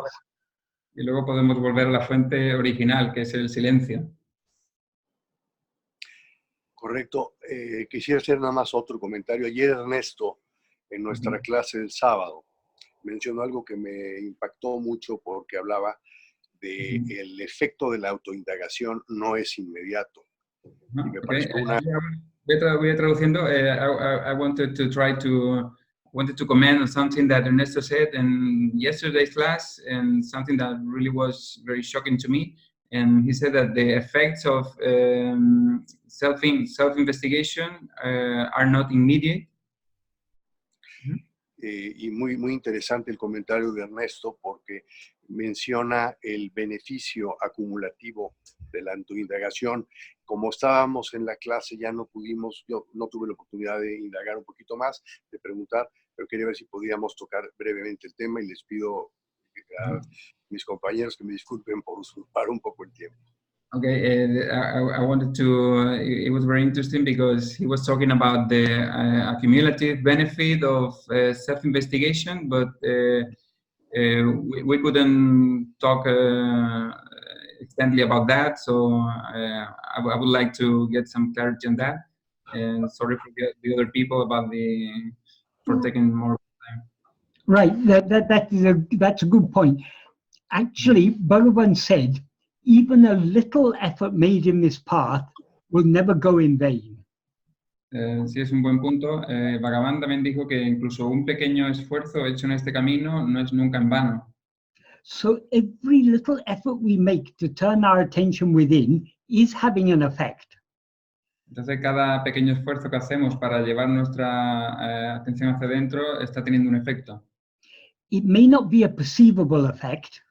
Y luego podemos volver a la fuente original, que es el silencio. Correcto. Quisiera hacer nada más otro comentario. Ayer Ernesto, en nuestra clase del sábado, mencionó algo que me impactó mucho porque hablaba de el efecto de la autoindagación no es inmediato. Y me pareció una... Voy traduciendo. I wanted to comment on something that Ernesto said in yesterday's class, and something that really was very shocking to me. and he said that the effects of self-investigation are not immediate. Y muy interesante el comentario de Ernesto porque menciona el beneficio acumulativo de la autoindagación. Como estábamos en la clase ya no pudimos, yo no tuve la oportunidad de indagar un poquito más, de preguntar, pero quería ver si podíamos tocar brevemente el tema y les pido a mis compañeros que me disculpen por usurpar un poco el tiempo. Okay, I wanted to, it was very interesting because he was talking about the accumulative benefit of self-investigation, but we couldn't talk extensively about that, so I would like to get some clarity on that. And sorry for the other people about for taking more time. Right, that's a good point. Actually, Bhagavan said, even a little effort made in this path will never go in vain. Sí, es un buen punto. Bhagavan también dijo que incluso un pequeño esfuerzo hecho en este camino no es nunca en vano. So every little effort we make to turn our attention within is having an effect. Entonces, cada pequeño esfuerzo que hacemos para llevar nuestra atención hacia adentro está teniendo un efecto. It may not be a perceivable effect,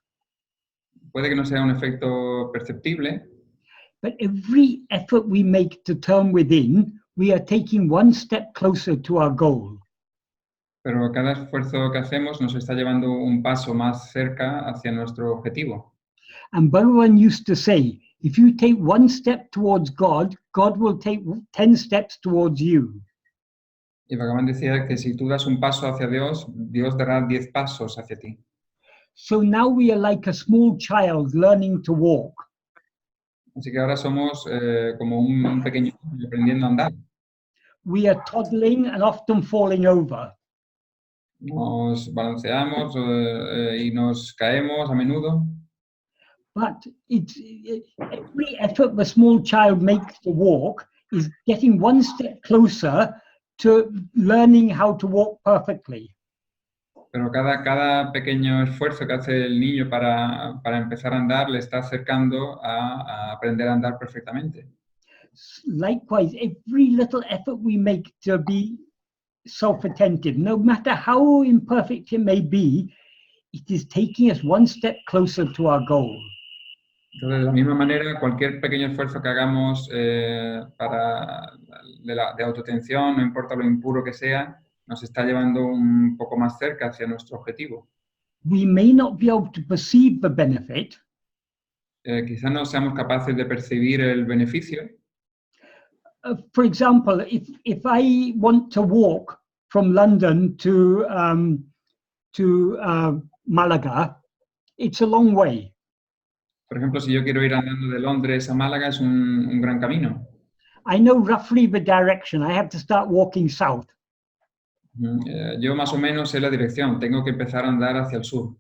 Puede que no sea un efecto perceptible, but every effort we make to turn within, we are taking one step closer to our goal. pero cada esfuerzo que hacemos nos está llevando un paso más cerca hacia nuestro objetivo. And Bhagavan used to say, if you take one step towards God, God will take 10 steps towards you. Y Bhagavan decía que si tú das un paso hacia Dios, Dios dará 10 pasos hacia ti. So now we are like a small child learning to walk. Así que ahora somos como un pequeño niño aprendiendo a andar. We are toddling and often falling over. Nos balanceamos y nos caemos a menudo. But every effort the small child makes to walk is getting one step closer to learning how to walk perfectly. Pero cada pequeño esfuerzo que hace el niño para empezar a andar le está acercando a aprender a andar perfectamente. Likewise, every little effort we make to be self-attentive, no matter how imperfect it may be, it is taking us one step closer to our goal. Entonces, de la misma manera, cualquier pequeño esfuerzo que hagamos de autoatención, no importa lo impuro que sea, nos está llevando un poco más cerca hacia nuestro objetivo. We may not be able to perceive the benefit, Quizá no seamos capaces de percibir el beneficio. for example, if I want to walk from London to Malaga, it's a long way. Por ejemplo, si yo quiero ir andando de Londres a Málaga, es un gran camino. I know roughly the direction. I have to start walking south. Yo más o menos sé la dirección. Tengo que empezar a andar hacia el sur.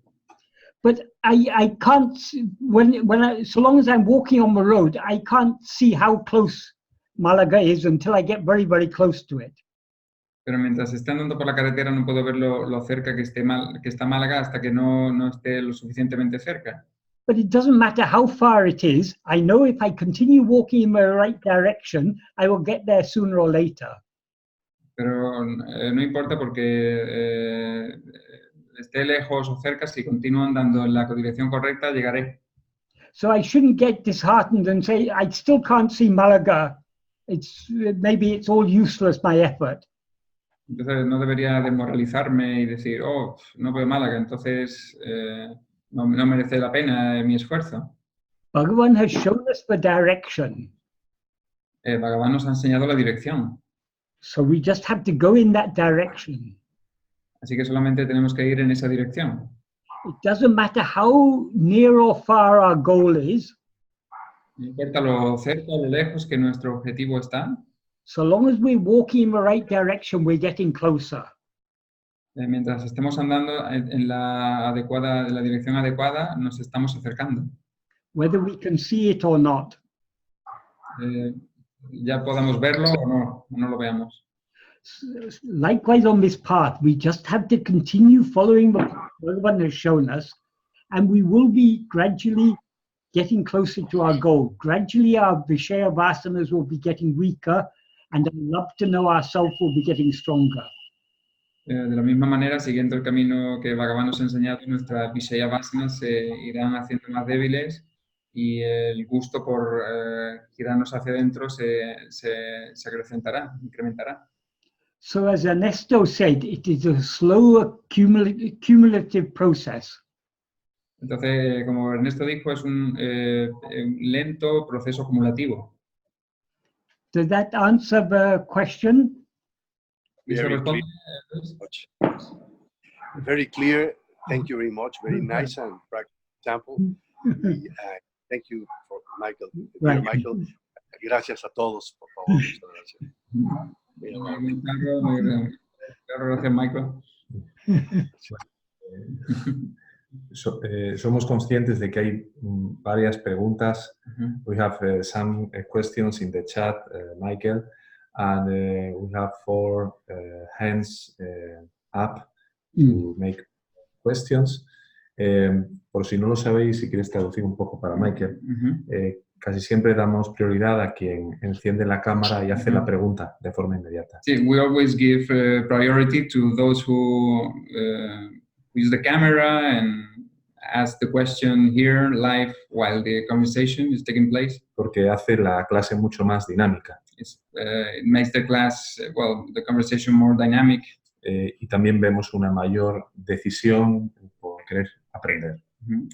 But I can't, so long as I'm walking on the road, I can't see how close Malaga is until I get very, very close to it. Pero mientras esté andando por la carretera no puedo ver lo cerca que está Málaga hasta que no esté lo suficientemente cerca. But it doesn't matter how far it is. I know if I continue walking in the right direction, I will get there sooner or later. Pero no importa porque esté lejos o cerca, si continúo andando en la dirección correcta, llegaré. So I shouldn't get disheartened and say, I still can't see Malaga. Maybe it's all useless, my effort. Entonces no debería desmoralizarme y decir, oh, no veo Málaga, entonces no merece la pena mi esfuerzo. Bhagavan has shown us the direction. Bhagavan nos ha enseñado la dirección. So we just have to go in that direction. Así que solamente tenemos que ir en esa dirección. It doesn't matter how near or far our goal is. No importa lo cerca o lo lejos que nuestro objetivo está. So long as we're walking in the right direction, we're getting closer. Mientras estemos andando en la dirección adecuada, nos estamos acercando. Whether we can see it or not. Ya podamos verlo o no lo veamos. Likewise on this path, we just have to continue following the path Bhagavan has shown us, and we will be gradually getting closer to our goal. Gradually, our Vishaya Vasanas will be getting weaker, and the love to know ourselves will be getting stronger. De la misma manera, siguiendo el camino que Bhagavan nos ha enseñado, nuestras Vishaya Vasanas se irán haciendo más débiles y el gusto por girarnos hacia adentro se acrecentará, incrementará. So as Ernesto said, it is a slow cumulative process. Entonces, como Ernesto dijo, es un lento proceso acumulativo. Does that answer the question? ¿Y se Very responde? Very clear. Thank you very much. Very nice and practical example. Thank you for Michael. Dear Right. Michael, gracias a todos, por favor. Muchas gracias. Claro, gracias, Michael. Somos conscientes de que hay varias preguntas. We have some questions in the chat, Michael, and we have 4 hands up to make questions. Por si no lo sabéis, si quieres traducir un poco para Michael, casi siempre damos prioridad a quien enciende la cámara y hace la pregunta de forma inmediata. Sí, we always give priority to those who use the camera and ask the question here live while the conversation is taking place. Porque hace la clase mucho más dinámica. It makes the class, the conversation more dynamic. Y también vemos una mayor decisión por querer aprender.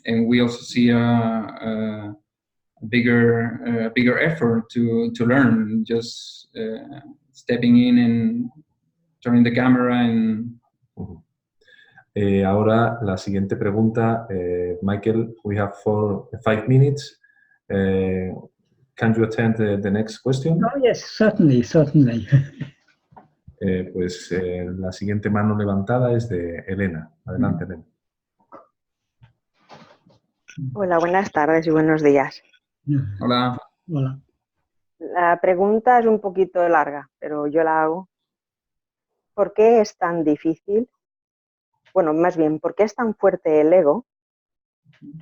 And we also see a bigger effort to learn, just stepping in and turning the camera and. Ahora la siguiente pregunta, Michael, we have 5 minutes. Can you attend the next question? Oh, yes, certainly. Pues la siguiente mano levantada es de Elena. Adelante, Elena. Hola, buenas tardes y buenos días. Hola. Hola. La pregunta es un poquito larga, pero yo la hago. ¿Por qué es tan difícil? Bueno, más bien, ¿por qué es tan fuerte el ego,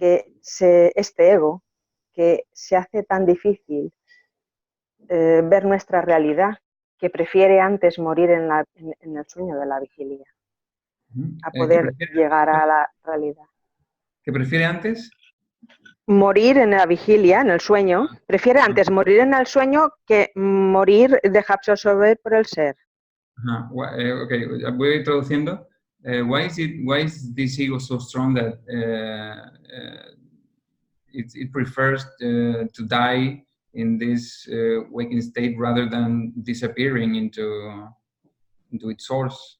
este ego, que se hace tan difícil ver nuestra realidad, que prefiere antes morir en el sueño de la vigilia, a poder llegar a la realidad? ¿Qué prefiere antes? Morir en la vigilia, en el sueño. Prefiere antes morir en el sueño que morir, dejarse absorber por el ser. Okay, voy a ir traduciendo. Why is this ego so strong that it prefers to die in this waking state rather than disappearing into its source?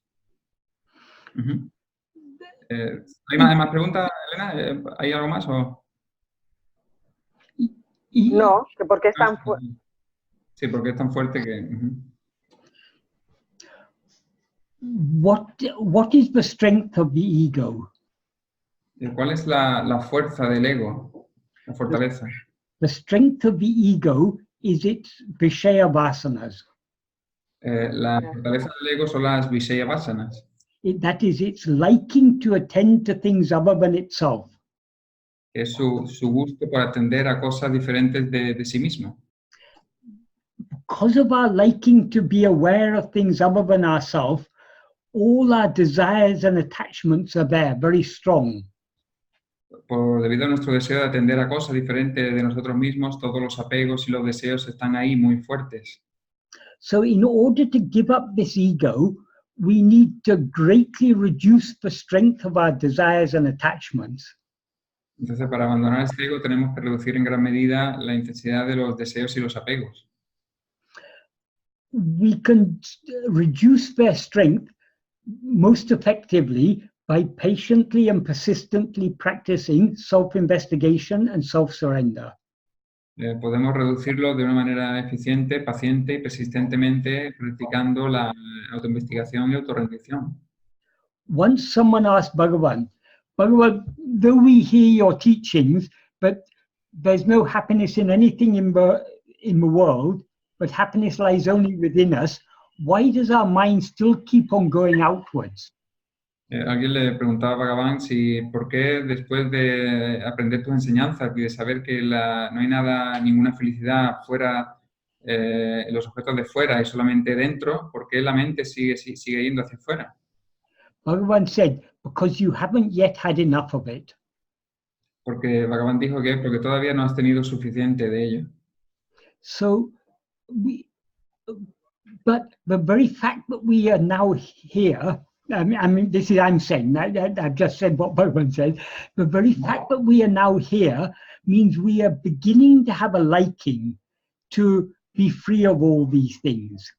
¿Hay más preguntas, Elena? ¿Hay algo más? O? No, que porque es tan fuerte. Sí, porque es tan fuerte que. What is the strength of the ego? ¿Cuál es la fuerza del ego? La fortaleza. The strength of the ego is its Vishaya Vasanas. La fortaleza del ego son las Vishaya Vasanas. That is its liking to attend to things other than itself. Es su gusto por atender a cosas diferentes de sí mismo. Because of our liking to be aware of things other than ourselves, all our desires and attachments are there, very strong. Debido a nuestro deseo de atender a cosas diferentes de nosotros mismos, todos los apegos y los deseos están ahí muy fuertes. So in order to give up this ego, we need to greatly reduce the strength of our desires and attachments. Entonces, para abandonar este ego tenemos que reducir en gran medida la intensidad de los deseos y los apegos. We can reduce their strength most effectively by patiently and persistently practicing self-investigation and self-surrender. Podemos reducirlo de una manera eficiente, paciente y persistentemente practicando la autoinvestigación y autorrendición. Once someone asked Bhagavan, though we hear your teachings, but there's no happiness in anything in the world, but happiness lies only within us, why does our mind still keep on going outwards? Alguien le preguntaba a Bhagavan si por qué después de aprender tus enseñanzas y de saber que no hay nada, ninguna felicidad fuera, en los objetos de fuera y solamente dentro, ¿por qué la mente sigue yendo hacia afuera? Bhagavan said, because you haven't yet had enough of it. Porque Bhagavan dijo que porque todavía no has tenido suficiente de ello. So, but the very fact that we are now here, I mean, this is I'm saying that I've just said what Bhagavan said. The very fact that we are now here means we are beginning to have a liking to be free of all these things.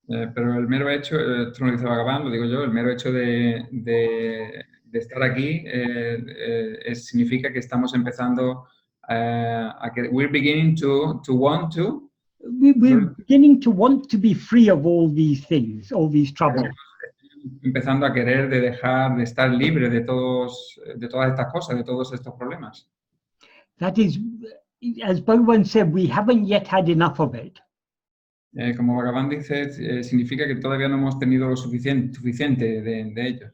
Pero el mero hecho, esto no lo dice Bhagavan, lo digo yo, el mero hecho de estar aquí significa que estamos empezando a que we're beginning to want to. We're beginning to want to be free of all these things, all these troubles. Empezando a querer de dejar de estar libre de todas estas cosas, de todos estos problemas. That is, as Bhagavan said, we haven't yet had enough of it. Como Bhagavan dice, significa que todavía no hemos tenido lo suficiente de ello.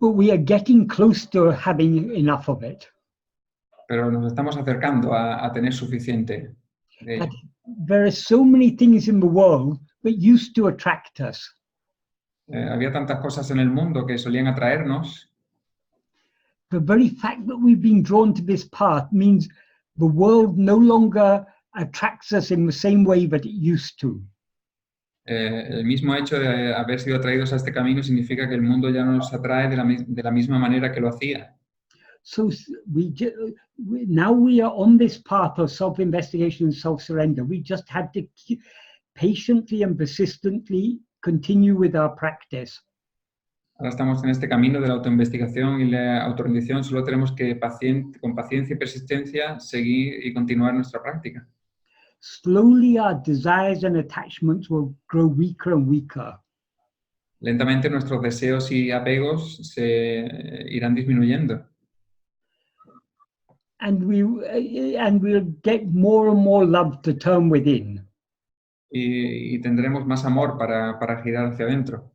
But we are getting close to having enough of it. Pero nos estamos acercando a tener suficiente de ello. There are so many things in the world that used to attract us. Había tantas cosas en el mundo que solían atraernos. The very fact that we've been drawn to this path means the world no longer attracts us in the same way that it used to. El mismo hecho de haber sido atraídos a este camino significa que el mundo ya no nos atrae de la misma manera que lo hacía. So now we are on this path of self-investigation and self-surrender. We just have to patiently and persistently continue with our practice. Ahora estamos en este camino de la autoinvestigación y la autorrendición. Solo tenemos que con paciencia y persistencia seguir y continuar nuestra práctica. Slowly our desires and attachments will grow weaker and weaker. Lentamente nuestros deseos y apegos se irán disminuyendo. And we'll get more and more love to turn within. Y tendremos más amor para girar hacia adentro.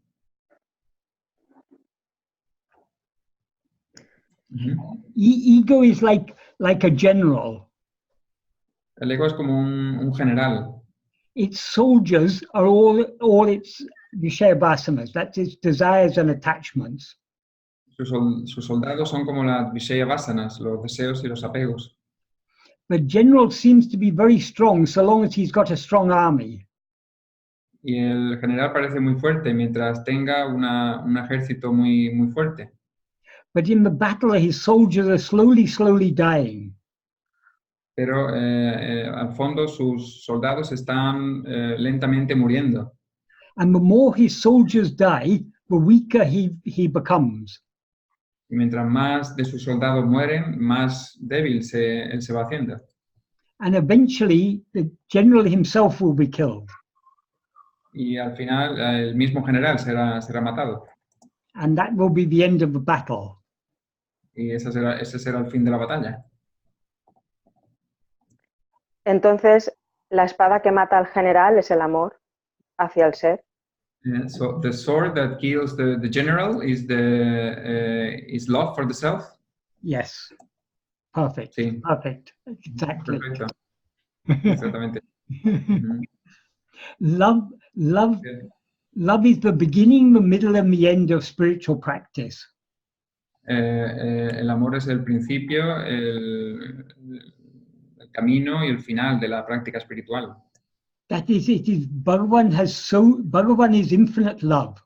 Ego is like a general. El ego es como un general. Its soldiers are all its vishaya-vasanas, that's its desires and attachments. Sus soldados son como las vishaya-vasanas, los deseos y los apegos. The general seems to be very strong so long as he's got a strong army. Y el general parece muy fuerte mientras tenga un ejército muy fuerte. But in the battle, his soldiers are slowly dying. Pero al fondo sus soldados están lentamente muriendo. And the more his soldiers die, the weaker he becomes. Y mientras más de sus soldados mueren, más débil él se va haciendo. And eventually, the general himself will be killed. Y al final, el mismo general será matado. And that will be the end of the battle. Y ese será el fin de la batalla. Entonces, la espada que mata al general es el amor hacia el ser. So the sword that kills the general is love for the self. Yes, perfect. Sí. Perfect. Exactly. Perfecto. Exactamente. Love is the beginning, the middle, and the end of spiritual practice. El amor es el principio, el camino y el final de la práctica espiritual. That is, it is Bhagavan is infinite love.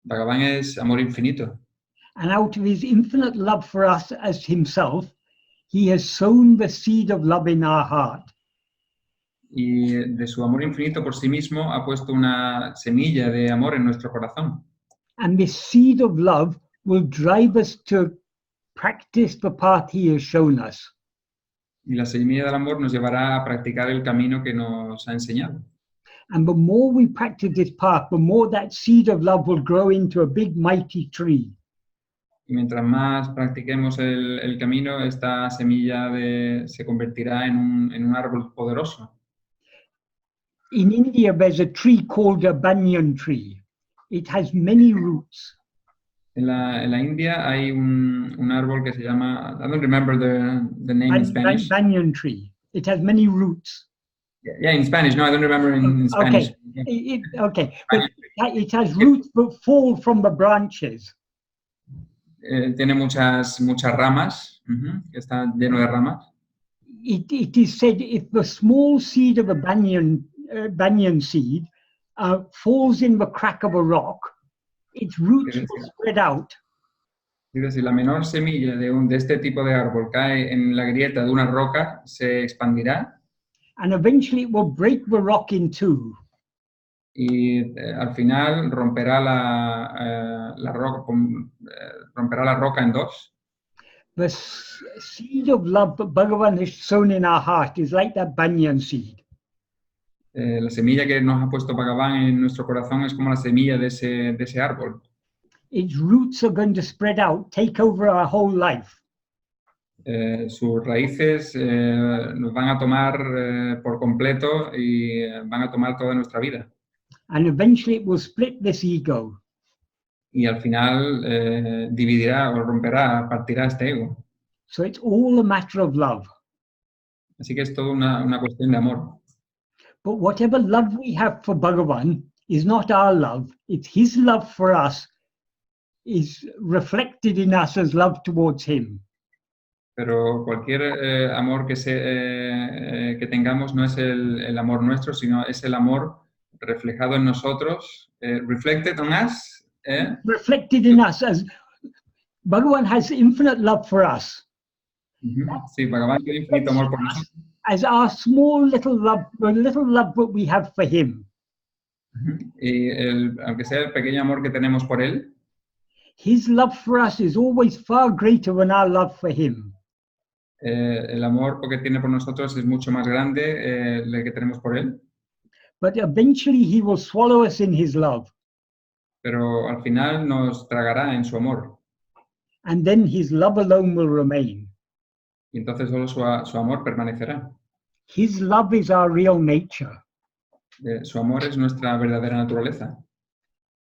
Bhagavan es amor infinito. And out of his infinite love for us as himself, he has sown the seed of love in our heart. Y de su amor infinito por sí mismo ha puesto una semilla de amor en nuestro corazón. And this seed of love will drive us to practice the path he has shown us. Y la semilla del amor nos llevará a practicar el camino que nos ha enseñado. And the more we practice this path, the more that seed of love will grow into a big, mighty tree. Y mientras más practiquemos el camino, esta semilla se convertirá en un árbol poderoso. In India, there's a tree called a Banyan Tree. It has many roots. En la India hay un árbol que se llama, I don't remember the name in Spanish. Banyan Tree. It has many roots. Yeah, in Spanish. No, I don't remember in Spanish. Okay. But it has roots that fall from the branches. Tiene muchas ramas, que está lleno de ramas. It is said if the small seed of a banyan seed falls in the crack of a rock, its roots will spread out. Si la menor semilla de este tipo de árbol cae en la grieta de una roca, se expandirá. And eventually it will break the rock in two. Y al final romperá romperá la roca en dos. The seed of love that Bhagavan has sown in our heart is like that banyan seed. La semilla que nos ha puesto Bhagavan en nuestro corazón es como la semilla de ese árbol. Its roots are going to spread out, take over our whole life. Sus raíces nos van a tomar por completo y van a tomar toda nuestra vida. And eventually it will split this ego. Y al final dividirá o romperá, partirá este ego. So it's all a matter of love. Así que es todo una cuestión de amor. But whatever love we have for Bhagavan is not our love. It's his love for us is reflected in us as love towards him. Pero cualquier amor que tengamos no es el amor nuestro, sino es el amor reflejado en nosotros, reflected on us. Reflected in us as Bhagavan has infinite love for us. Sí, Bhagavan tiene infinito amor por nosotros. As our small little love, the little love that we have for him. Y aunque sea el pequeño amor que tenemos por él, his love for us is always far greater than our love for him. El amor que tiene por nosotros es mucho más grande el que tenemos por él. But eventually he will swallow us in his love. Pero al final nos tragará en su amor. And then his love alone will remain. Y entonces solo su amor permanecerá. His love is our real nature. Su amor es nuestra verdadera naturaleza.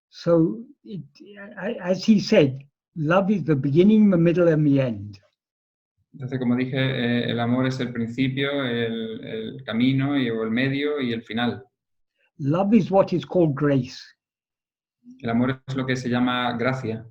So, as he said, love is the beginning, the middle, and the end. Entonces, como dije, el amor es el principio, el camino, y el medio y el final. Love is what is called grace. El amor es lo que se llama gracia.